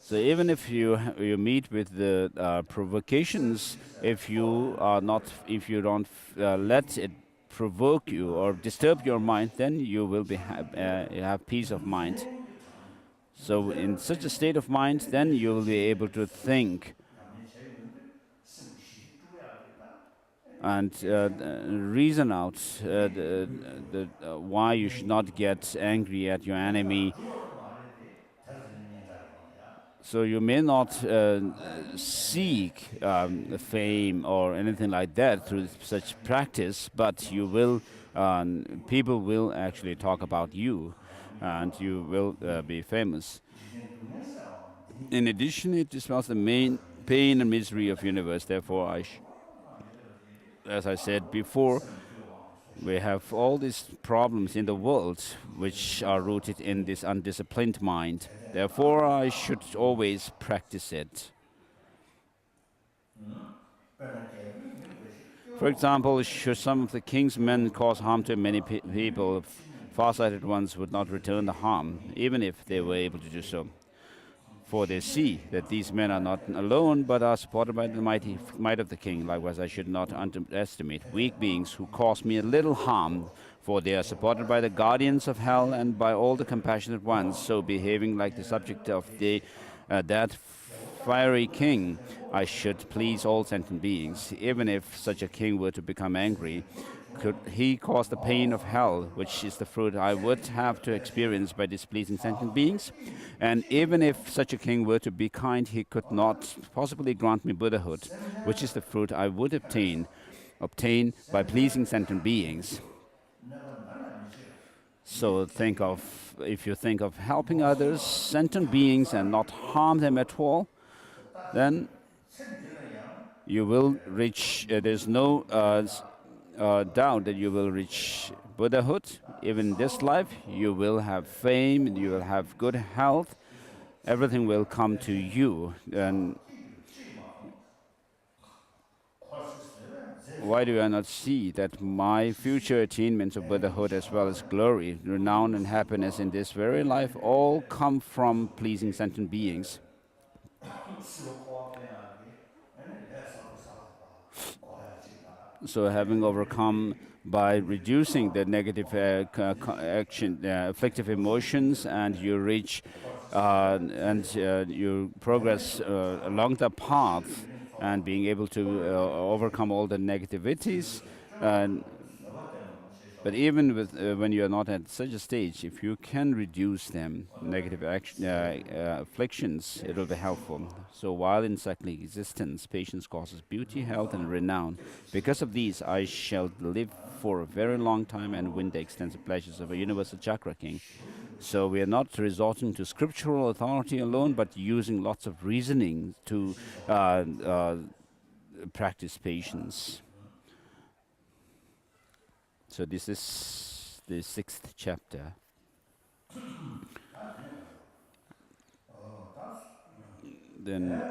So even if you meet with the provocations, if you don't let it provoke you or disturb your mind, then you will be have peace of mind. So in such a state of mind, then you will be able to think and reason out why you should not get angry at your enemy. So you may not seek fame or anything like that through such practice, but you will, people will actually talk about you, and you will be famous. In addition, it dispels the main pain and misery of universe. Therefore, as I said before, we have all these problems in the world which are rooted in this undisciplined mind. Therefore, I should always practice it. For example, should some of the king's men cause harm to many people, far-sighted ones would not return the harm, even if they were able to do so. For they see that these men are not alone, but are supported by the might of the king. Likewise, I should not underestimate weak beings who cause me a little harm, for they are supported by the guardians of hell and by all the compassionate ones. So, behaving like the subject of that fiery king, I should please all sentient beings. Even if such a king were to become angry, could he cause the pain of hell, which is the fruit I would have to experience by displeasing sentient beings? And even if such a king were to be kind, he could not possibly grant me Buddhahood, which is the fruit I would obtain by pleasing sentient beings. So if you think of helping others, sentient beings, and not harm them at all, then you will reach, there's no doubt that you will reach Buddhahood. Even in this life, you will have fame, you will have good health, everything will come to you. And why do I not see that my future attainments of Buddhahood, as well as glory, renown, and happiness in this very life, all come from pleasing sentient beings? So having overcome by reducing the negative afflictive emotions, and you reach you progress along the path, and being able to overcome all the negativities. But even with when you are not at such a stage, if you can reduce them, negative afflictions, it will be helpful. So while in cyclic existence, patience causes beauty, health, and renown. Because of these, I shall live for a very long time and win the extensive pleasures of a universal chakra king. So we are not resorting to scriptural authority alone, but using lots of reasoning to practice patience. So this is the 6th chapter. Then,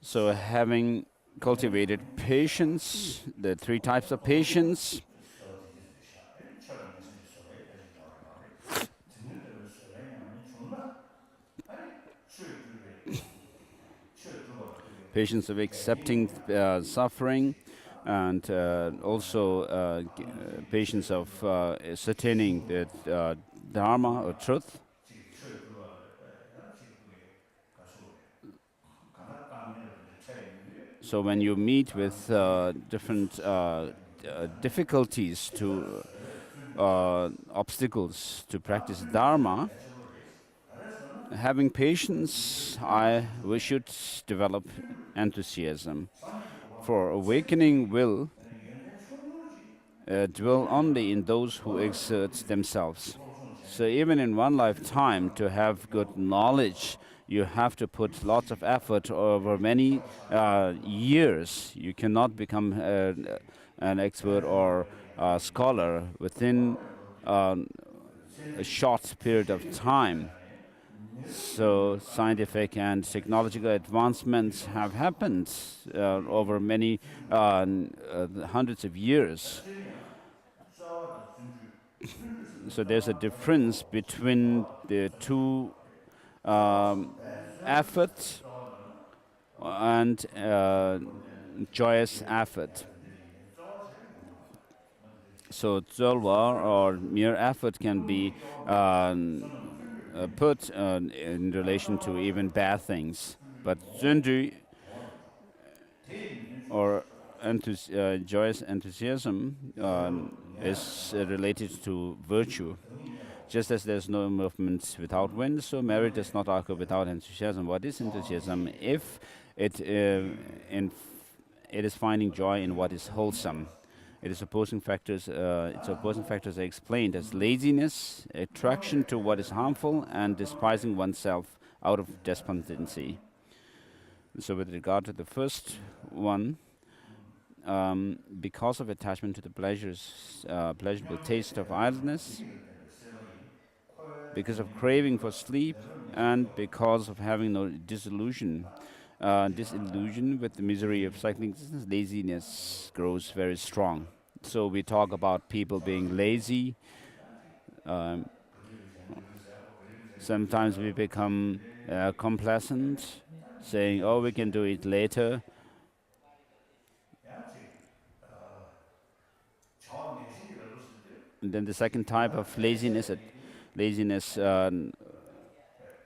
so having cultivated patience, the 3 types of patience. Patience of accepting suffering, and also patience of ascertaining the Dharma or truth. So when you meet with different difficulties obstacles to practice Dharma, having patience, we should develop enthusiasm. For awakening will dwell only in those who exert themselves. So even in one lifetime, to have good knowledge, you have to put lots of effort over many years. You cannot become an expert or a scholar within a short period of time. So scientific and technological advancements have happened over many hundreds of years. So there's a difference between the 2 effort and joyous effort. So Dzolwa, or mere effort, can be put in relation to even bad things. But Zundu joyous enthusiasm is related to virtue. Just as there's no movement without wind, so merit does not occur without enthusiasm. What is enthusiasm? If it it is finding joy in what is wholesome. It is opposing factors. Its opposing factors are explained as laziness, attraction to what is harmful, and despising oneself out of despondency. So, with regard to the first one, because of attachment to the pleasurable taste of idleness, because of craving for sleep, and because of having no disillusion with the misery of cycling existence, laziness grows very strong. So we talk about people being lazy. Um, Sometimes we become complacent, saying, "Oh, we can do it later." And then the second type of laziness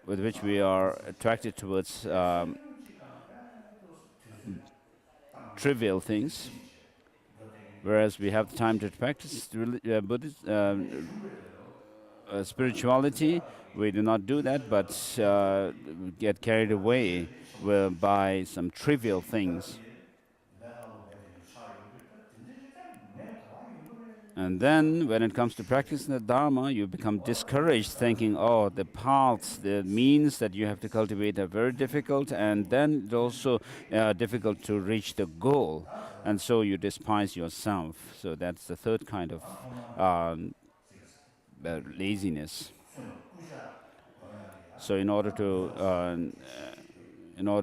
with which we are attracted towards trivial things, whereas we have the time to practice spirituality. We do not do that, but we get carried away by some trivial things. And then, when it comes to practicing the Dharma, you become discouraged, thinking, oh, the paths, the means that you have to cultivate are very difficult, and then it's also difficult to reach the goal. And so you despise yourself. So that's the third kind of laziness. So in order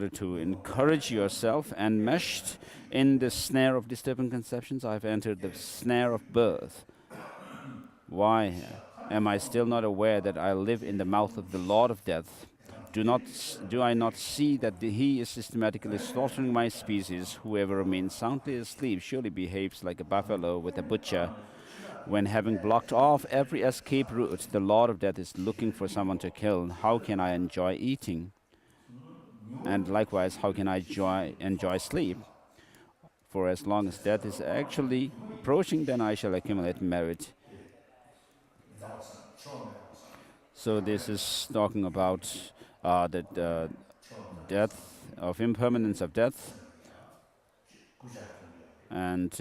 to encourage yourself, enmeshed in the snare of disturbing conceptions, I've entered the snare of birth. Why am I still not aware that I live in the mouth of the Lord of Death? Do I not see that he is systematically slaughtering my species? Whoever remains soundly asleep surely behaves like a buffalo with a butcher. When having blocked off every escape route, the Lord of Death is looking for someone to kill. How can I enjoy eating? And likewise, how can I enjoy sleep? For as long as death is actually approaching, then I shall accumulate merit. So this is talking about the death of impermanence of death and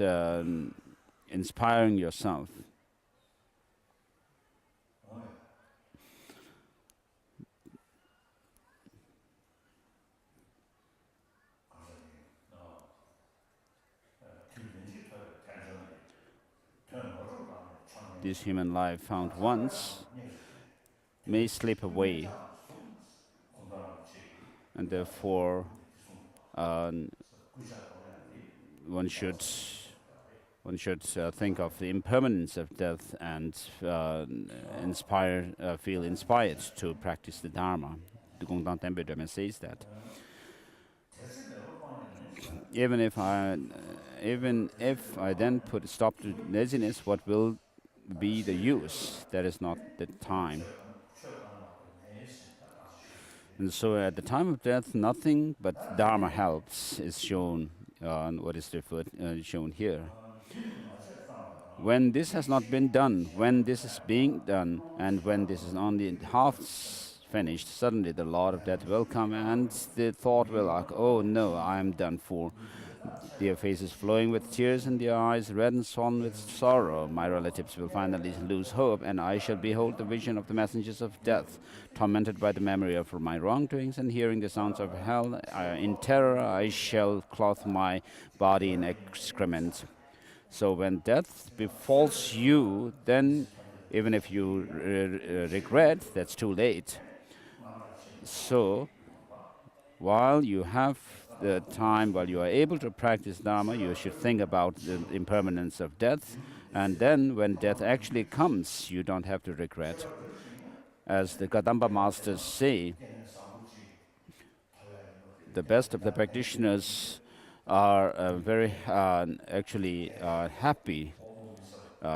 inspiring yourself. This human life found once may slip away, and therefore one should think of the impermanence of death and feel inspired to practice the Dharma. The Gongdang Tenpa Drama says that. Even if I then put a stop to laziness, what will be the use? That is not the time. And so at the time of death, nothing but Dharma helps is shown on what is shown here. When this has not been done, when this is being done, and when this is only half finished, suddenly the Lord of Death will come, and the thought will like, oh no, I am done for. Their faces flowing with tears and their eyes red and swollen with sorrow. My relatives will finally lose hope, and I shall behold the vision of the messengers of death, tormented by the memory of my wrongdoings and hearing the sounds of hell. In terror I shall clothe my body in excrement. So when death befalls you, then even if you regret, that's too late. So while you have the time, while you are able to practice Dharma, you should think about the impermanence of death. And then when death actually comes, you don't have to regret. As the Kadamba masters say, the best of the practitioners are very happy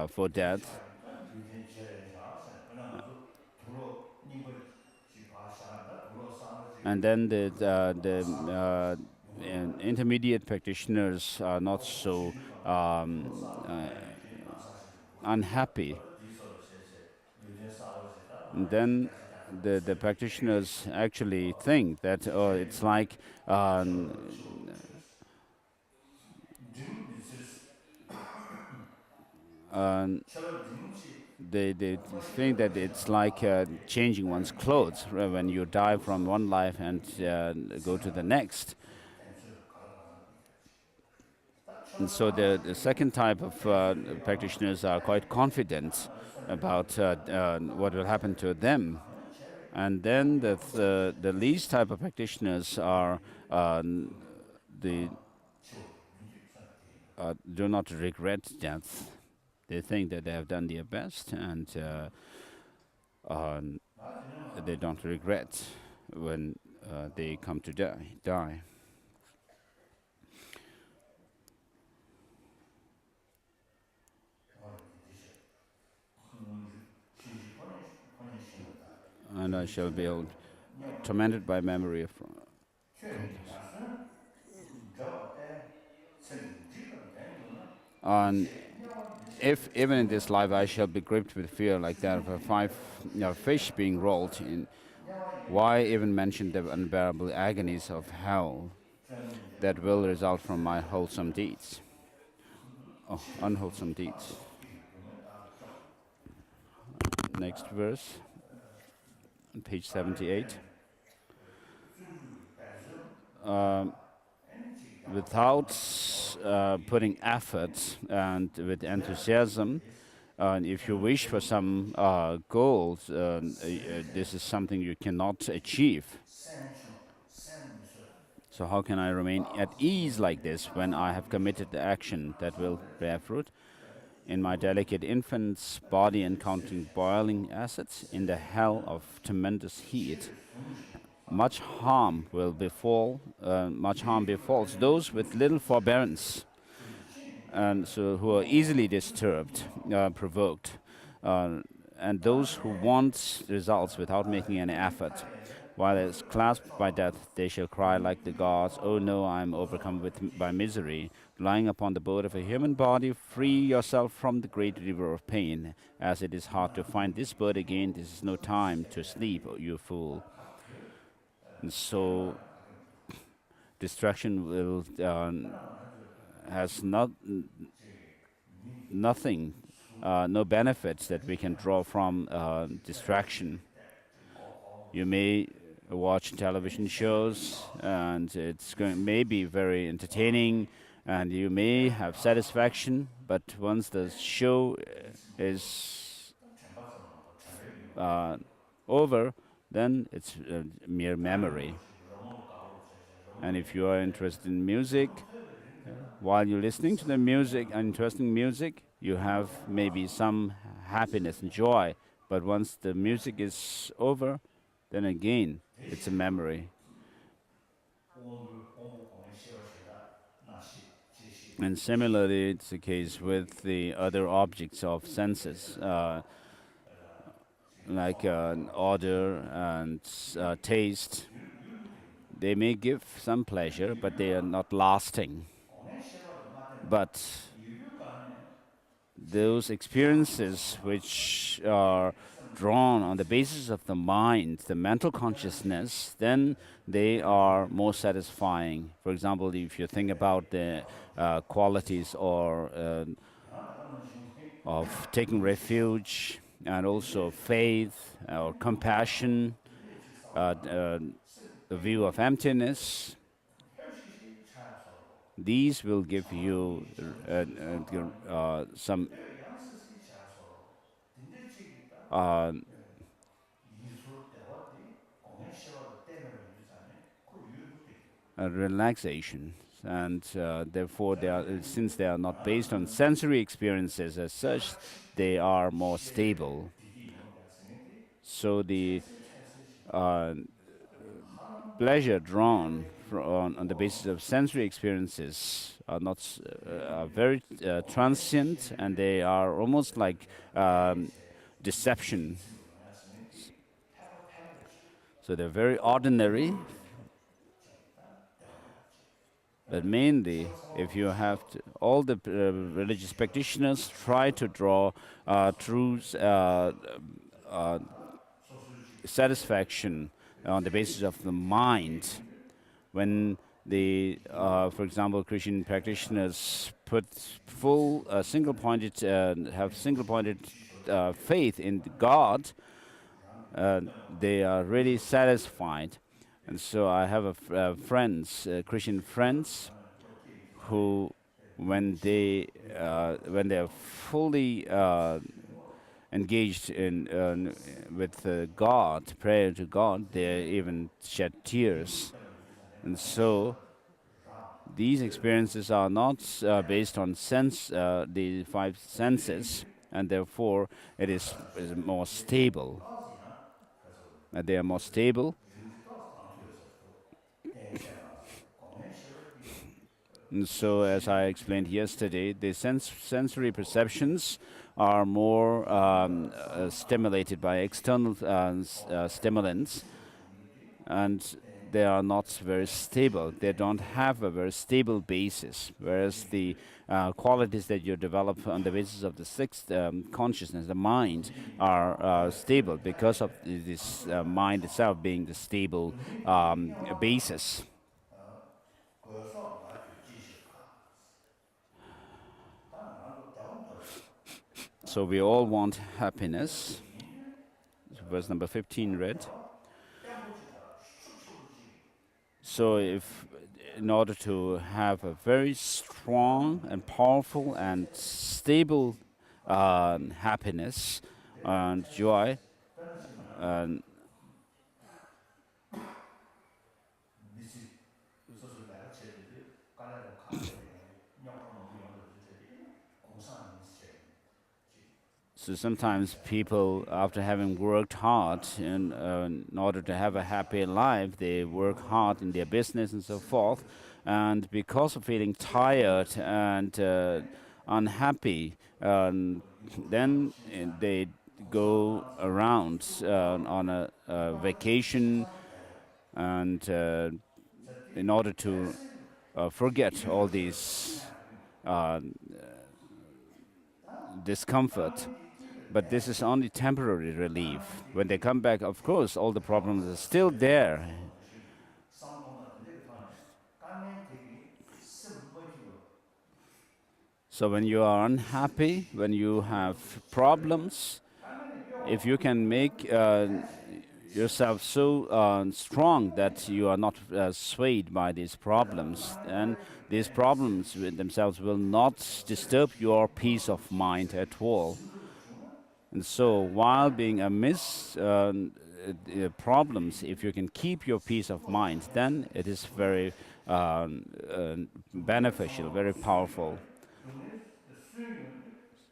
for death. And then and intermediate practitioners are not so unhappy. And then the practitioners actually think that it's like um, um, they think that it's like changing one's clothes when you die from one life and go to the next. And so the second type of practitioners are quite confident about what will happen to them. And then the least type of practitioners are the do not regret death. They think that they have done their best, and they don't regret when they come to die. And I shall be tormented by memory of and if even in this life I shall be gripped with fear like that of a fish being rolled in, why even mention the unbearable agonies of hell that will result from my wholesome deeds? Oh, unwholesome deeds. Next verse, on page 78. Without putting effort and with enthusiasm, and if you wish for some goals, this is something you cannot achieve. So how can I remain at ease like this when I have committed the action that will bear fruit? In my delicate infant's body encountering boiling acids in the hell of tremendous heat, much harm befalls those with little forbearance, and so who are easily disturbed, provoked, and those who want results without making any effort. While as clasped by death, they shall cry like the gods, "Oh no, I am overcome by misery." Lying upon the boat of a human body, free yourself from the great river of pain. As it is hard to find this boat again, this is no time to sleep, you fool. And so distraction will has nothing, no benefits that we can draw from distraction. You may watch television shows, and it's going may be very entertaining, and you may have satisfaction. But once the show is over, then it's mere memory. And if you are interested in music, while you're listening to the music, interesting music, you have maybe some happiness and joy. But once the music is over, then again, it's a memory. And similarly, it's the case with the other objects of senses, like odor and taste. They may give some pleasure, but they are not lasting. But those experiences which are drawn on the basis of the mind, the mental consciousness, then they are more satisfying. For example, if you think about the qualities or of taking refuge, and also faith or compassion, the view of emptiness, these will give you some uh, relaxation. And therefore, since they are not based on sensory experiences as such, they are more stable. So the uh, pleasure drawn on the basis of sensory experiences are not are very transient, and they are almost like deception. So they're very ordinary, But mainly, if you have to, all the religious practitioners try to draw true uh, satisfaction on the basis of the mind. When for example, Christian practitioners put full single-pointed have single-pointed faith in God, they are really satisfied. And so I have friends, Christian friends, who, when they are fully engaged in with God, prayer to God, they even shed tears. And so these experiences are not based on the five senses, and therefore is more stable. They are more stable. And so, as I explained yesterday, the sensory perceptions are more stimulated by external stimulants, and they are not very stable. They don't have a very stable basis, whereas the qualities that you develop on the basis of the sixth consciousness, the mind, are stable because of this mind itself being the stable basis. So we all want happiness. Verse number 15 read. So if in order to have a very strong and powerful and stable happiness and joy, and so sometimes people, after having worked hard in order to have a happy life, they work hard in their business and so forth. And because of feeling tired and unhappy, then they go around on a vacation, and in order to forget all these discomfort. But this is only temporary relief. When they come back, of course, all the problems are still there. So when you are unhappy, when you have problems, if you can make yourself so strong that you are not swayed by these problems, then these problems with themselves will not disturb your peace of mind at all. And so, while being amidst problems, if you can keep your peace of mind, then it is very beneficial, very powerful.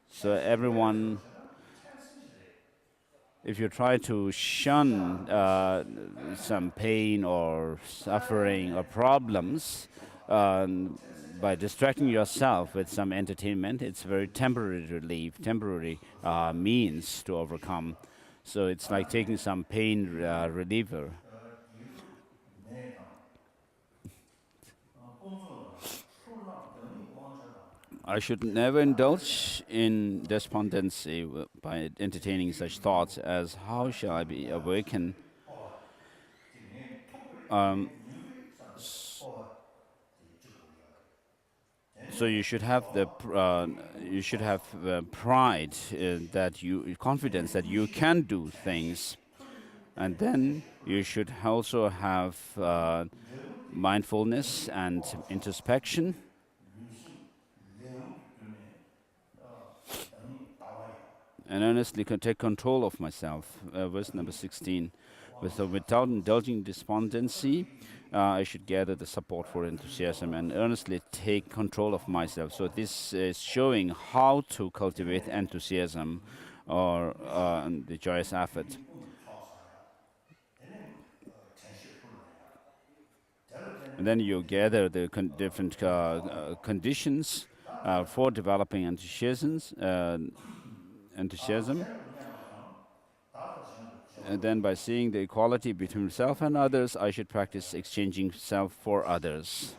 So, everyone, if you try to shun some pain or suffering or problems by distracting yourself with some entertainment, it's very temporary relief, temporary means to overcome. So it's like taking some pain reliever. I should never indulge in despondency by entertaining such thoughts as how shall I be awakened. Um, So you should have pride that confidence that you can do things, and then you should also have mindfulness and introspection, and earnestly take control of myself. Verse number 16. Without indulging despondency, I should gather the support for enthusiasm and earnestly take control of myself. So this is showing how to cultivate enthusiasm or the joyous effort. And then you gather the different conditions for developing enthusiasm. And then by seeing the equality between self and others, I should practice exchanging self for others.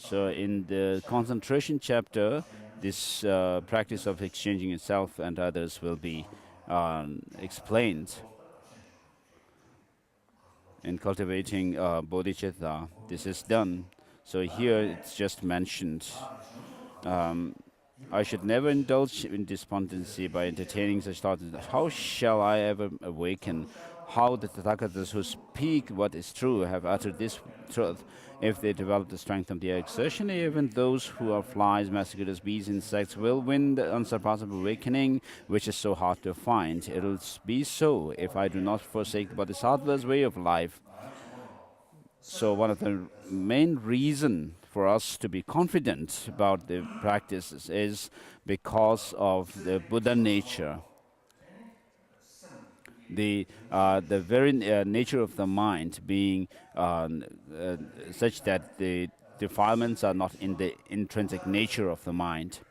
So in the concentration chapter, this practice of exchanging itself and others will be explained. In cultivating bodhisattva, this is done. So here it's just mentioned. I should never indulge in despondency by entertaining such thoughts. How shall I ever awaken? How the Tathagatas who speak what is true have uttered this truth. If they develop the strength of their exertion, even those who are flies, mosquitoes, bees, insects will win the unsurpassable awakening, which is so hard to find. It will be so if I do not forsake the Bodhisattva's way of life. So one of the main reason for us to be confident about the practices is because of the Buddha nature. The very nature of the mind being such that the defilements are not in the intrinsic nature of the mind.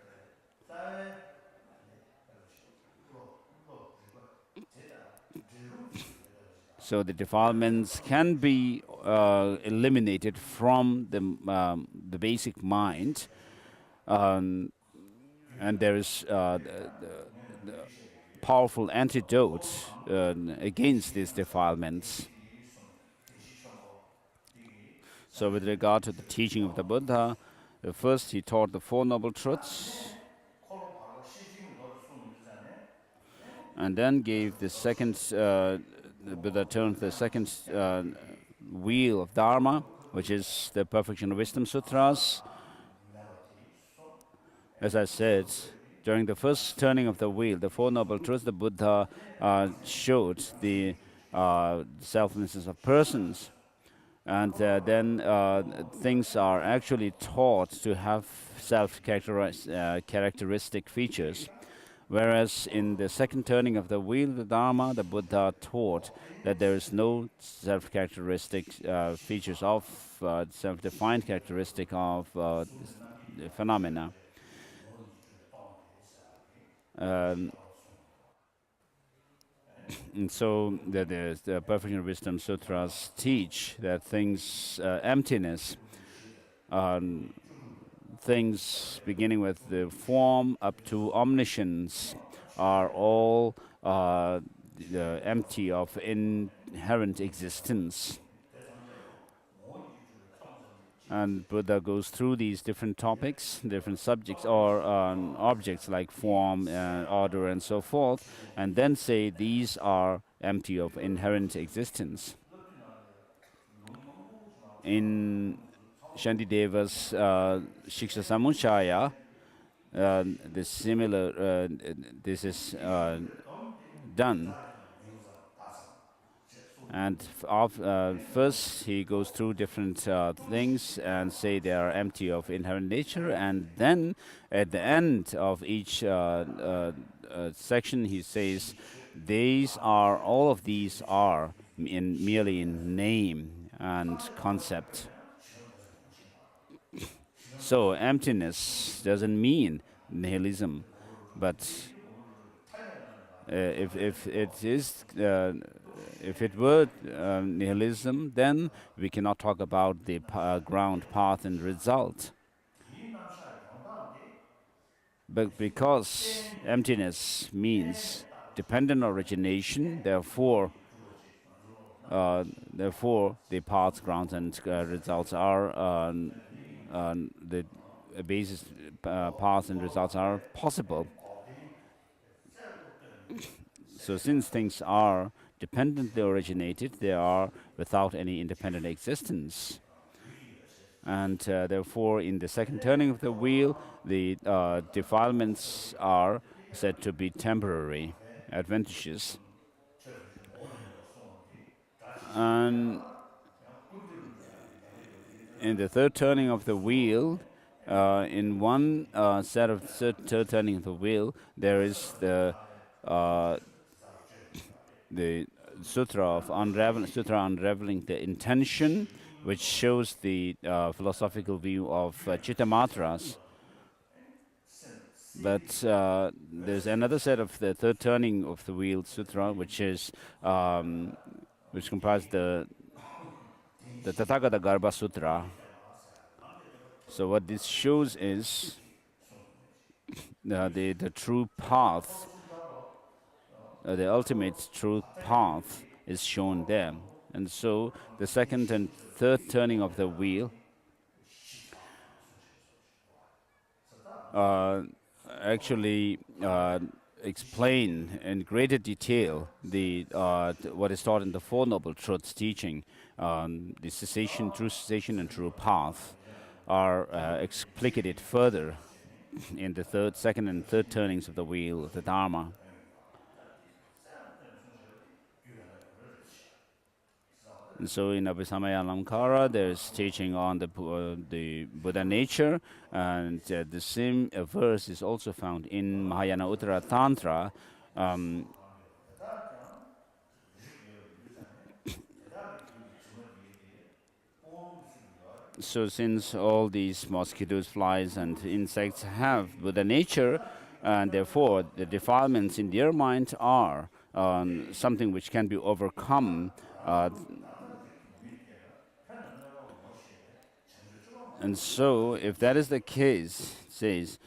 So the defilements can be eliminated from the basic mind, and there is the powerful antidote against these defilements. So with regard to the teaching of the Buddha, first he taught the Four Noble Truths, and then gave the second, the Buddha turned the second wheel of Dharma, which is the Perfection of Wisdom Sutras. As I said, during the first turning of the wheel, the Four Noble Truths, the Buddha showed the selflessness of persons. And then things are actually taught to have self-characteristic features. Whereas in the second turning of the wheel, the Dharma, the Buddha taught that there is no self-characteristic features of self-defined characteristic of the phenomena. And so the Perfection of Wisdom Sutras teach that things, emptiness, things beginning with the form up to omniscience are all empty of inherent existence. And Buddha goes through these different topics, different subjects or objects like form, order, and so forth, and then say these are empty of inherent existence. In Shantideva's Shiksha Samuchaya, the similar, this is done. And first he goes through different things and say they are empty of inherent nature, and then at the end of each section he says all of these are merely in name and concept. So emptiness doesn't mean nihilism, but if it were nihilism, then we cannot talk about the ground, path, and result. But because emptiness means dependent origination, therefore the paths, grounds, and results are the basis. Paths and results are possible. So since things are dependently originated, they are without any independent existence. And therefore, in the second turning of the wheel, the defilements are said to be temporary, adventitious. And in the third turning of the wheel, in one set of third turning of the wheel, there is the sutra unraveling the intention, which shows the philosophical view of Chittamatras. But there's another set of the third turning of the wheel sutra, which is which comprises the Tathagata Garbha Sutra. So what this shows is the true path, the ultimate true path is shown there. And so the second and third turning of the wheel actually explain in greater detail what is taught in the Four Noble Truths teaching. The cessation, true cessation, and true path are explicated further in the second and third turnings of the wheel of the Dharma. And so in Abhisamaya Alamkara, there's teaching on the Buddha nature, and the same verse is also found in Mahayana Uttara Tantra. So since all these mosquitoes, flies, and insects have Buddha nature, and therefore the defilements in their mind are something which can be overcome. And so, if that is the case, it says,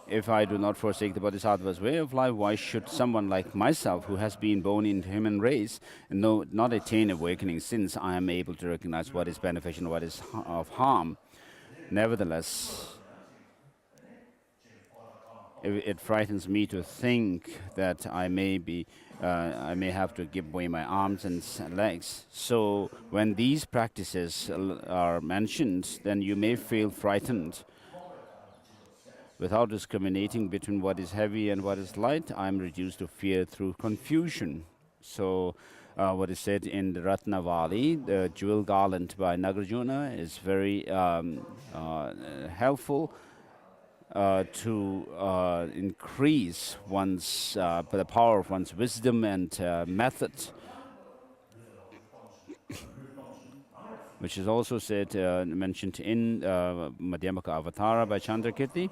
if I do not forsake the Bodhisattva's way of life, why should someone like myself, who has been born in the human race, not attain awakening, since I am able to recognize what is beneficial and what is of harm? Nevertheless, it frightens me to think that I may have to give away my arms and legs. So when these practices are mentioned, then you may feel frightened. Without discriminating between what is heavy and what is light, I am reduced to fear through confusion. So what is said in the Ratnavali, the jewel garland by Nagarjuna, is very helpful to increase the power of one's wisdom and method, which is also mentioned in Madhyamaka Avatara by Chandrakirti.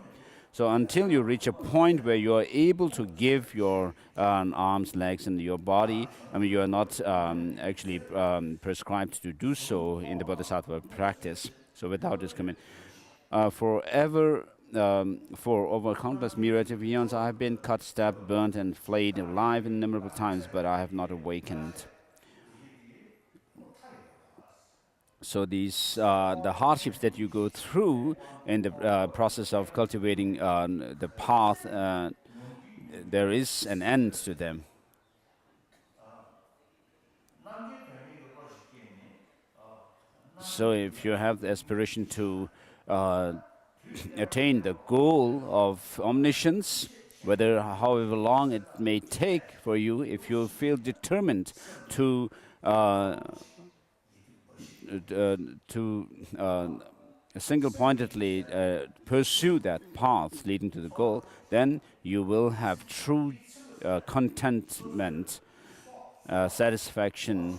So until you reach a point where you are able to give your arms, legs, and your body, you are not actually prescribed to do so in the Bodhisattva practice. So without discrimination, for over countless myriads of eons, I have been cut, stabbed, burnt, and flayed alive innumerable times, but I have not awakened. So these the hardships that you go through in the process of cultivating the path, there is an end to them. So if you have the aspiration to attain the goal of omniscience, however long it may take for you, if you feel determined to single-pointedly pursue that path leading to the goal, then you will have true contentment, satisfaction,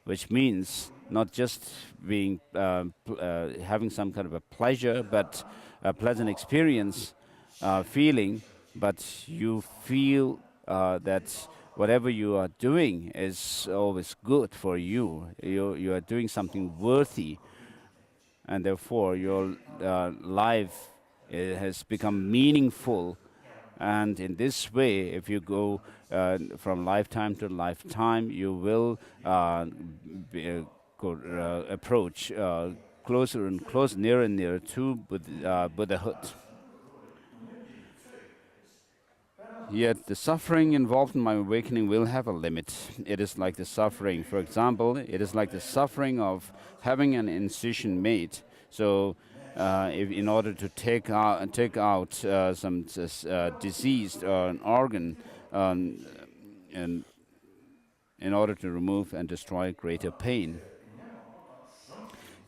which means not just being having some kind of a pleasure, but a pleasant experience, feeling, but you feel that whatever you are doing is always good for you. You are doing something worthy, and therefore your life has become meaningful. And in this way, if you go from lifetime to lifetime, you will approach closer and closer, nearer and nearer to Buddhahood. Yet the suffering involved in my awakening will have a limit. It is like the suffering, for example, it is like the suffering of having an incision made. So if in order to take out some diseased an organ, and in order to remove and destroy greater pain,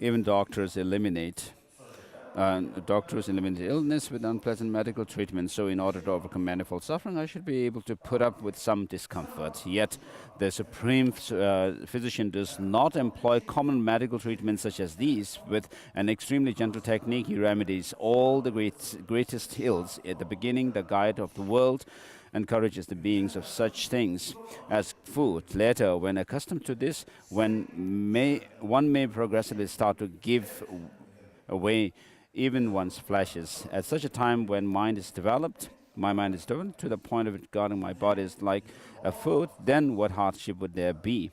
even doctors eliminate Doctors eliminate illness with unpleasant medical treatment, so in order to overcome manifold suffering, I should be able to put up with some discomfort. Yet, the supreme physician does not employ common medical treatments such as these. With an extremely gentle technique, he remedies all the greatest ills. At the beginning, the guide of the world encourages the beings of such things as food. Later, when accustomed to this, one may progressively start to give away even one's flashes. At such a time when my mind is developed to the point of regarding my body as like a food, then what hardship would there be?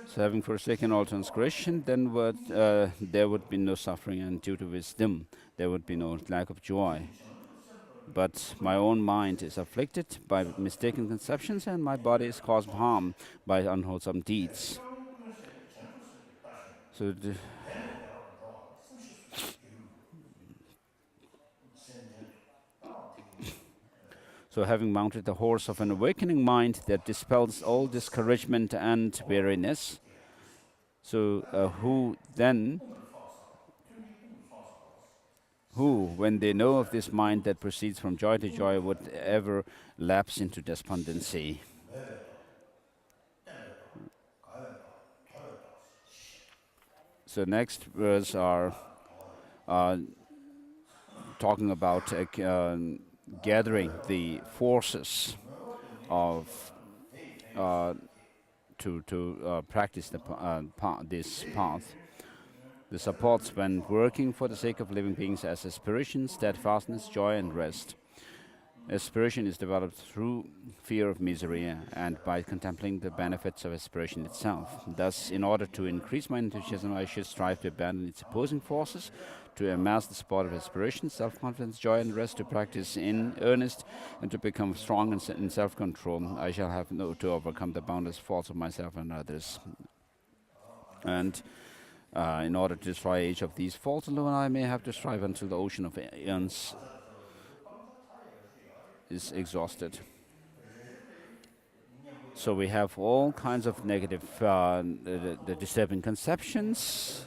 So having forsaken all transgression, then there would be no suffering, and due to wisdom, there would be no lack of joy. But my own mind is afflicted by mistaken conceptions, and my body is caused harm by unwholesome deeds. So, so having mounted the horse of an awakening mind that dispels all discouragement and weariness, who, when they know of this mind that proceeds from joy to joy, would ever lapse into despondency? So next verse are talking about gathering the forces of to practice this path. The supports when working for the sake of living beings as aspiration, steadfastness, joy, and rest. Aspiration is developed through fear of misery and by contemplating the benefits of aspiration itself. Thus, in order to increase my enthusiasm, I should strive to abandon its opposing forces, to amass the support of aspiration, self-confidence, joy, and rest, to practice in earnest, and to become strong in self-control. I shall have to overcome the boundless faults of myself and others. And in order to destroy each of these faults alone, I may have to strive until the ocean of eons is exhausted. So we have all kinds of negative, the disturbing conceptions.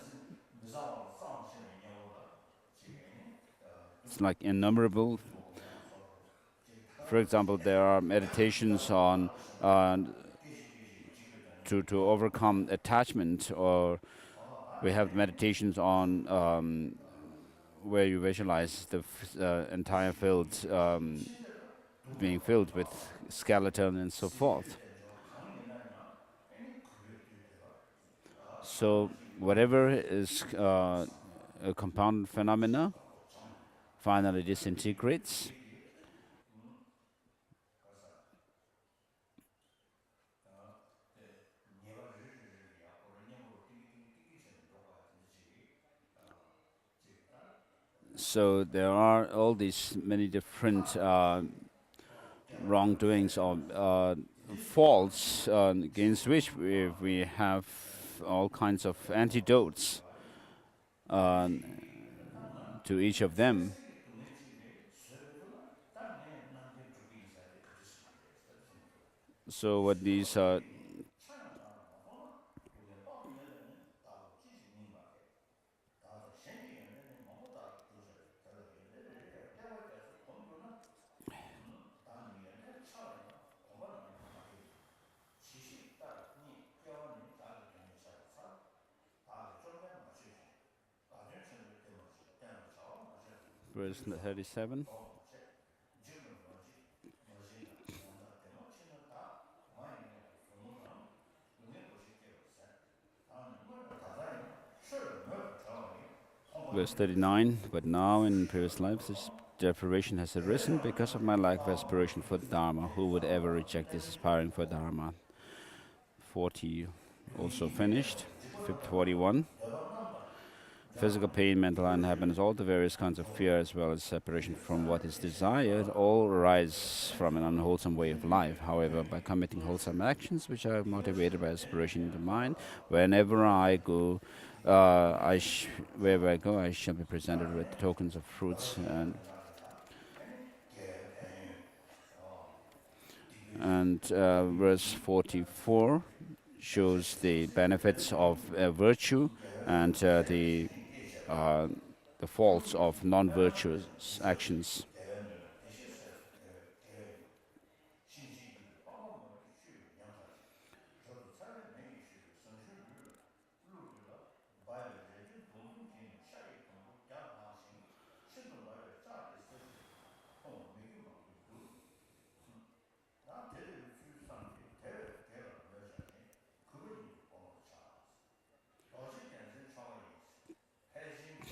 It's like innumerable. For example, there are meditations on to overcome attachment, or we have meditations on where you visualize the entire field being filled with skeleton and so forth. So whatever is a compounded phenomena finally disintegrates. So there are all these many different wrongdoings or faults against which we have all kinds of antidotes to each of them. So what these verse 37. Verse 39, but now in previous lives this deprivation has arisen because of my lack of aspiration for Dharma. Who would ever reject this aspiring for Dharma? 40 also finished. 41. Physical pain, mental unhappiness, all the various kinds of fear as well as separation from what is desired all arise from an unwholesome way of life. However, by committing wholesome actions which are motivated by aspiration in the mind, whenever I go, wherever I go, I shall be presented with tokens of fruits. And verse 44 shows the benefits of virtue and uh, the faults of non-virtuous actions. 대변을 대시했어요. 대외 신시기를 방법을 쉬를 양사지. 저도 차례 매기 쉬를 선실을 루르가 바이블 레진 도둑 개인 샤이 통고 야마신 신도 바이블 짜리 쓰지. 통 매기 먹고 나 대대 수상이 대가 몇이니 그걸 보고 자. 어제 견생 상황이 해진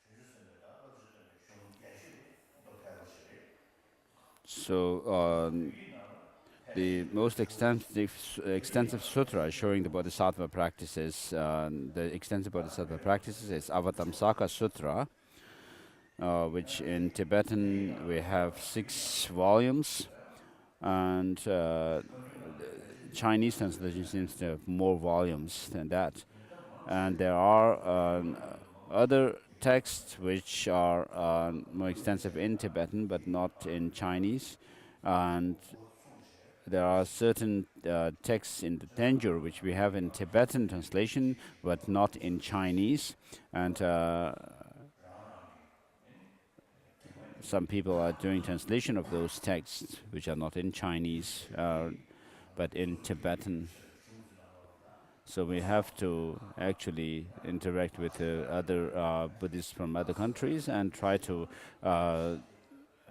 주주선에다 어쨌든 좀 예시 또 대가시 So the most extensive sutra showing the Bodhisattva practices, the extensive Bodhisattva practices is Avatamsaka Sutra, which in Tibetan we have 6 volumes, and Chinese translation seems to have more volumes than that. And there are other texts which are more extensive in Tibetan but not in Chinese, and there are certain texts in the Tenjur which we have in Tibetan translation but not in Chinese, and some people are doing translation of those texts which are not in Chinese but in Tibetan. So we have to actually interact with other Buddhists from other countries and try to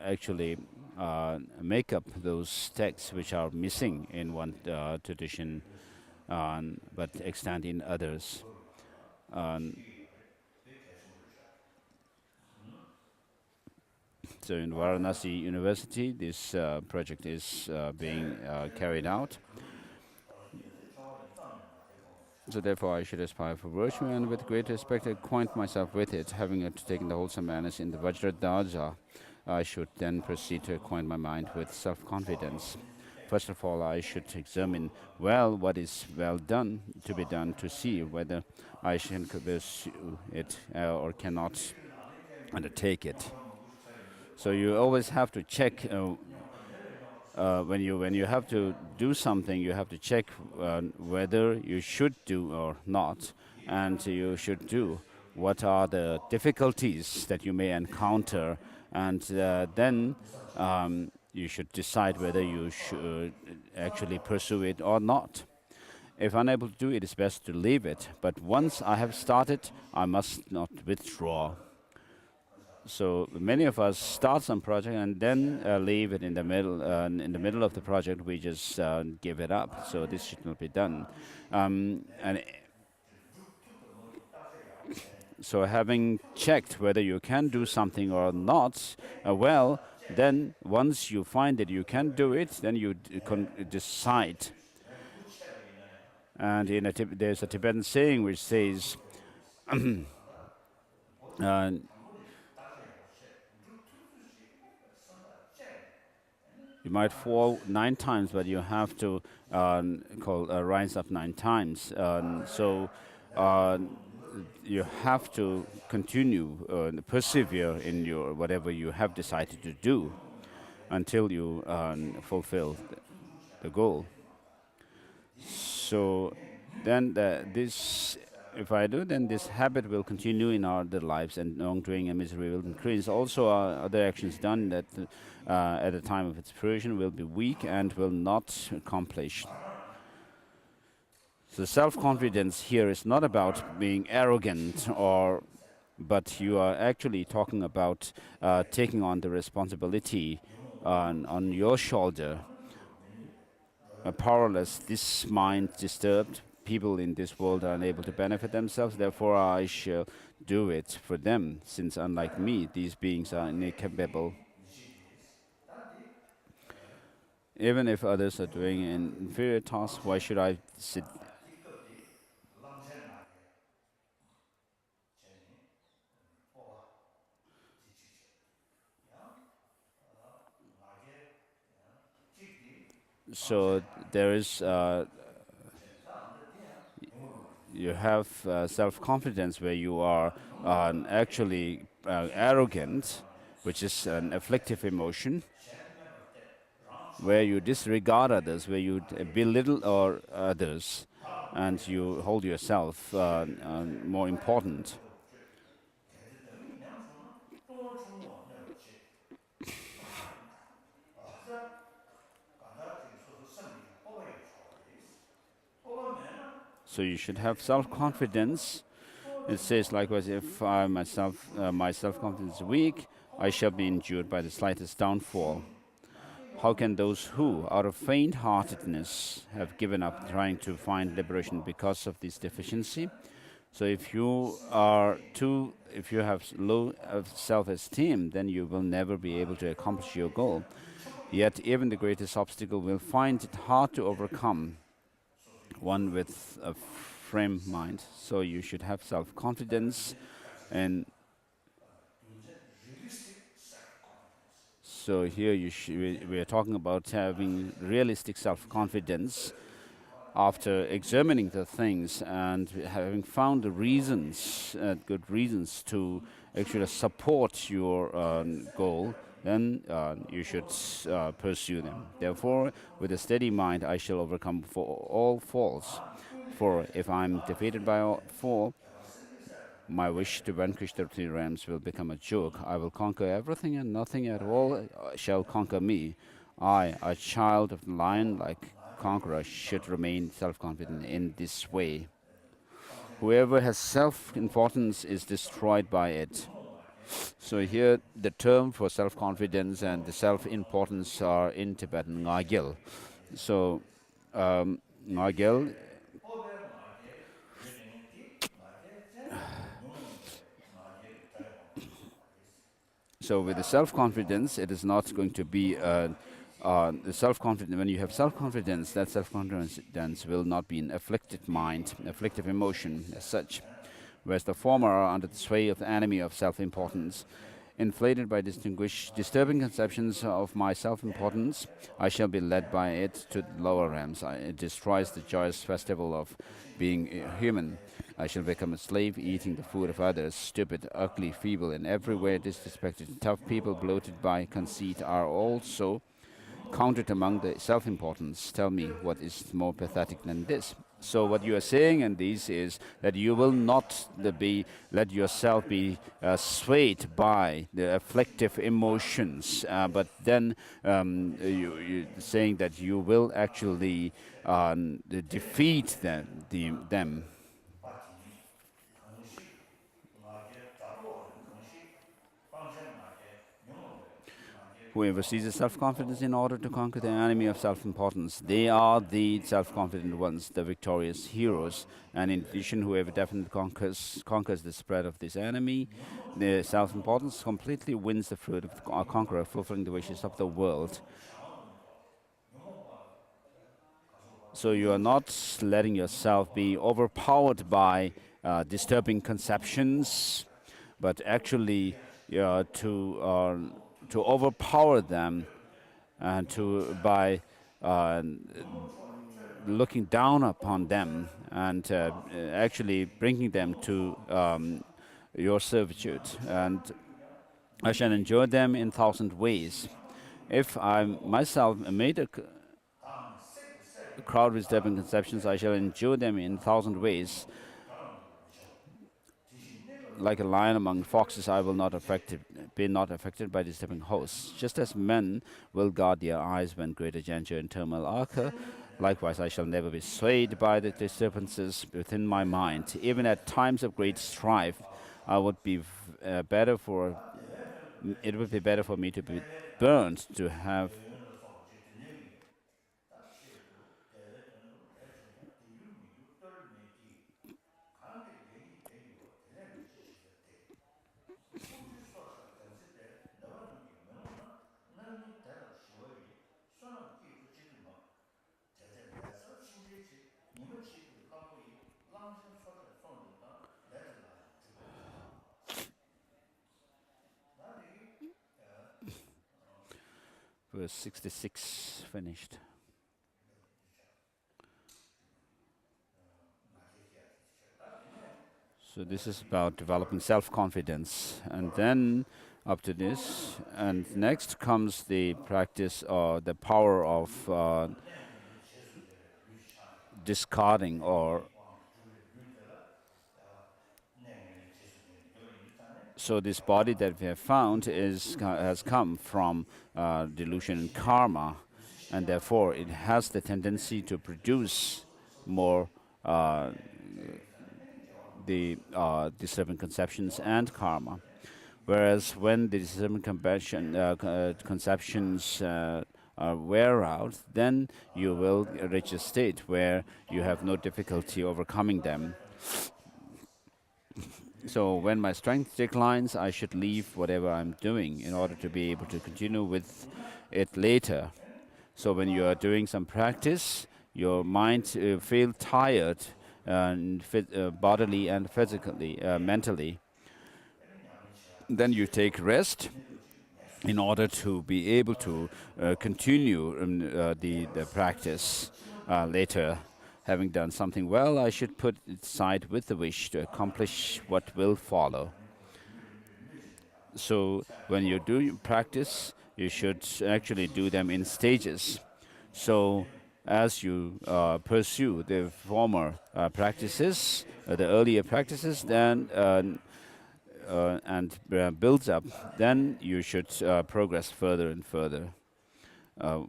actually make up those texts which are missing in one tradition but extant in others. So in Varanasi University, this project is being carried out. So therefore I should aspire for virtue, and with great respect acquaint myself with it. Having taken the wholesome manners in the Vajradhaja, I should then proceed to acquaint my mind with self-confidence. First of all, I should examine well what is well done, to be done, to see whether I can pursue it or cannot undertake it. So you always have to check when you have to do something, you have to check whether you should do or not, and you should do. What are the difficulties that you may encounter, and then you should decide whether you should actually pursue it or not. If unable to do it, it's best to leave it. But once I have started, I must not withdraw. So many of us start some project and then leave it in the middle. In the middle of the project, we just give it up. So this should not be done. And so having checked whether you can do something or not, well, then once you find that you can do it, then you decide. And there's a Tibetan saying which says, you might fall 9 times, but you have to rise up 9 times. So you have to continue, persevere in your whatever you have decided to do until you fulfill the goal. So then if I do, then this habit will continue in our other lives, and wrongdoing and misery will increase. Also, other actions done that at the time of its fruition will be weak and will not accomplish. So self-confidence here is not about being arrogant, but you are actually talking about taking on the responsibility on your shoulder. Powerless, this mind disturbed, people in this world are unable to benefit themselves, therefore I shall do it for them, since unlike me, these beings are incapable. Even if others are doing an inferior task, why should I sit? So there is you have self-confidence where you are actually arrogant, which is an afflictive emotion. where you disregard others, where you belittle or others, and you hold yourself more important. 대대 때문에 양손은 똥을 주면 내버지 아자 가다지 소소 섬이 뽑아야 좋아요. 뽑으면 So you should have self-confidence. It says likewise, if I myself, my self-confidence is weak, I shall be injured by the slightest downfall. How can those who, out of faint-heartedness, have given up trying to find liberation because of this deficiency? So if you have low self-esteem, then you will never be able to accomplish your goal. Yet even the greatest obstacle will find it hard to overcome one with a frame mind. So you should have self-confidence, and so here we are talking about having realistic self-confidence after examining the things and having found the reasons, good reasons to actually support your goal, then you should pursue them. Therefore, with a steady mind, I shall overcome all faults. For if I'm defeated by all four, my wish to vanquish the three realms will become a joke. I will conquer everything and nothing at all shall conquer me. I, a child of the lion, like conqueror, should remain self-confident in this way. Whoever has self-importance is destroyed by it. So here the term for self-confidence and the self-importance are in Tibetan ngagil. So ngagil. So with the self-confidence, it is not going to be the self-confidence. When you have self-confidence, that self-confidence will not be an afflicted mind, afflictive emotion as such. Whereas the former are under the sway of the enemy of self-importance. Inflated by disturbing conceptions of my self-importance, I shall be led by it to the lower realms. It destroys the joyous festival of being human. I shall become a slave, eating the food of others. Stupid, ugly, feeble, and everywhere disrespected, tough people bloated by conceit are also counted among the self-importance. Tell me, what is more pathetic than this? So what you are saying in these is that you will not let yourself be swayed by the afflictive emotions, but then you saying that you will actually defeat them. Whoever seizes self-confidence in order to conquer the enemy of self-importance, they are the self-confident ones, the victorious heroes. And in addition, whoever definitely conquers the spread of this enemy, the self-importance, completely wins the fruit of the conqueror, fulfilling the wishes of the world. So you are not letting yourself be overpowered by disturbing conceptions, but actually to overpower them and by looking down upon them and actually bringing them to your servitude. And I shall endure them in 1,000 ways. If I myself made a crowd with disturbing conceptions, I shall endure them in 1,000 ways. Like a lion among foxes, I will be not affected by disturbing hosts. Just as men will guard their eyes when greater danger and turmoil occur, likewise I shall never be swayed by the disturbances within my mind. Even at times of great strife, it would be better for me to be burned to have verse 66 finished. So this is about developing self-confidence. And then up to this. And next comes the practice or the power of 냉면이 재수제를 유지하니까 discarding or 냉면이 포함해서 두 개를 유지되라 내가 냉면이 재수제를 요리 유지하네 so this body that we have found has come from delusion and karma, and therefore it has the tendency to produce more uh, the disturbing conceptions and karma. Whereas when the disturbing conceptions wear out, then you will reach a state where you have no difficulty overcoming them. So when my strength declines, I should leave whatever I'm doing in order to be able to continue with it later. So when you are doing some practice, your mind feel tired bodily and physically, mentally. Then you take rest in order to be able to continue the practice later. Having done something well, I should put it aside with the wish to accomplish what will follow. So when you do your practice, you should actually do them in stages. So as you pursue the former practices, the earlier practices, then and builds up, then you should progress further and further. Uh,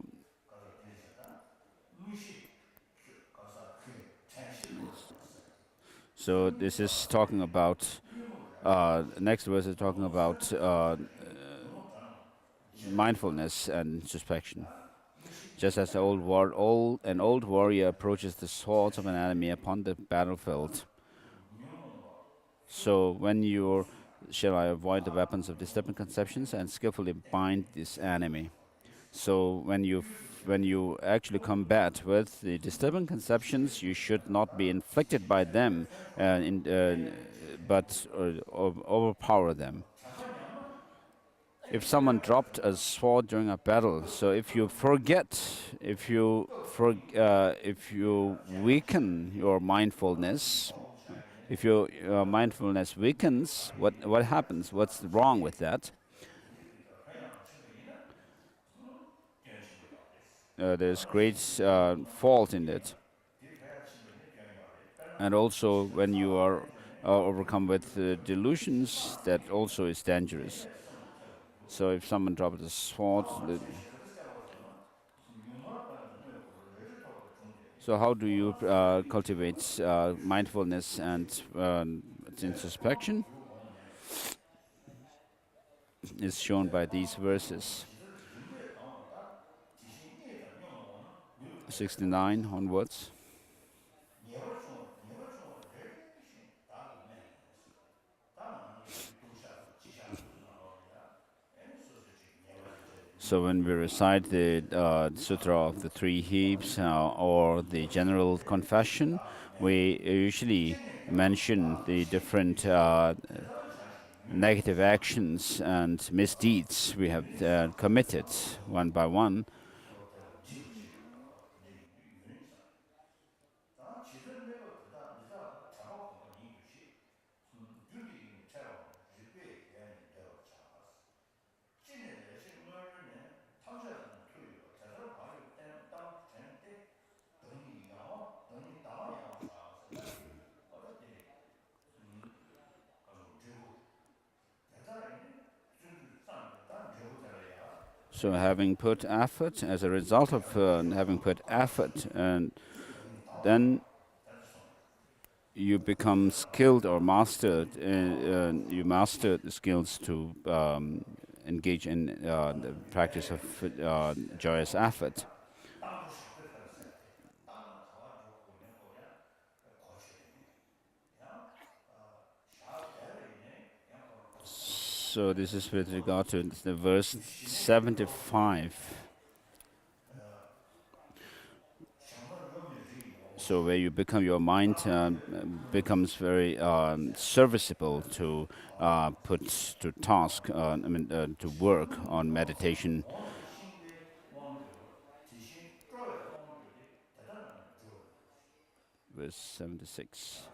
so this is talking about next verse is talking about mindfulness and introspection. Just as an old warrior approaches the swords of an enemy upon the battlefield, so when you shall I avoid the weapons of disturbing conceptions and skillfully bind this enemy. So when you actually combat with the disturbing conceptions, you should not be inflicted by them, but overpower them. If someone dropped a sword during a battle, so if you if you weaken your mindfulness, if your mindfulness weakens, what happens? What's wrong with that? There's great fault in it. And also, when you are overcome with delusions, that also is dangerous. So if someone drops a sword, so how do you cultivate mindfulness and introspection? Is shown by these verses 69 onwards. So when we recite the Sutra of the Three Heaps or the General Confession, we usually mention the different negative actions and misdeeds we have committed one by one. So having put effort, as a result of having put effort, and then you become skilled or mastered. You master the skills to engage in the practice of joyous effort. So this is with regard to the verse 75. So where you become, your mind becomes very serviceable to put to task, to work on meditation. Verse 76.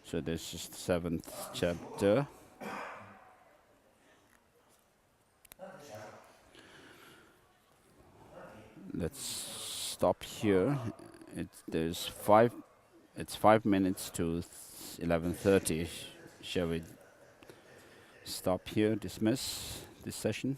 So this is the 7th chapter. Let's stop here. It's 5 minutes to 11:30. Shall we stop here? Dismiss this session.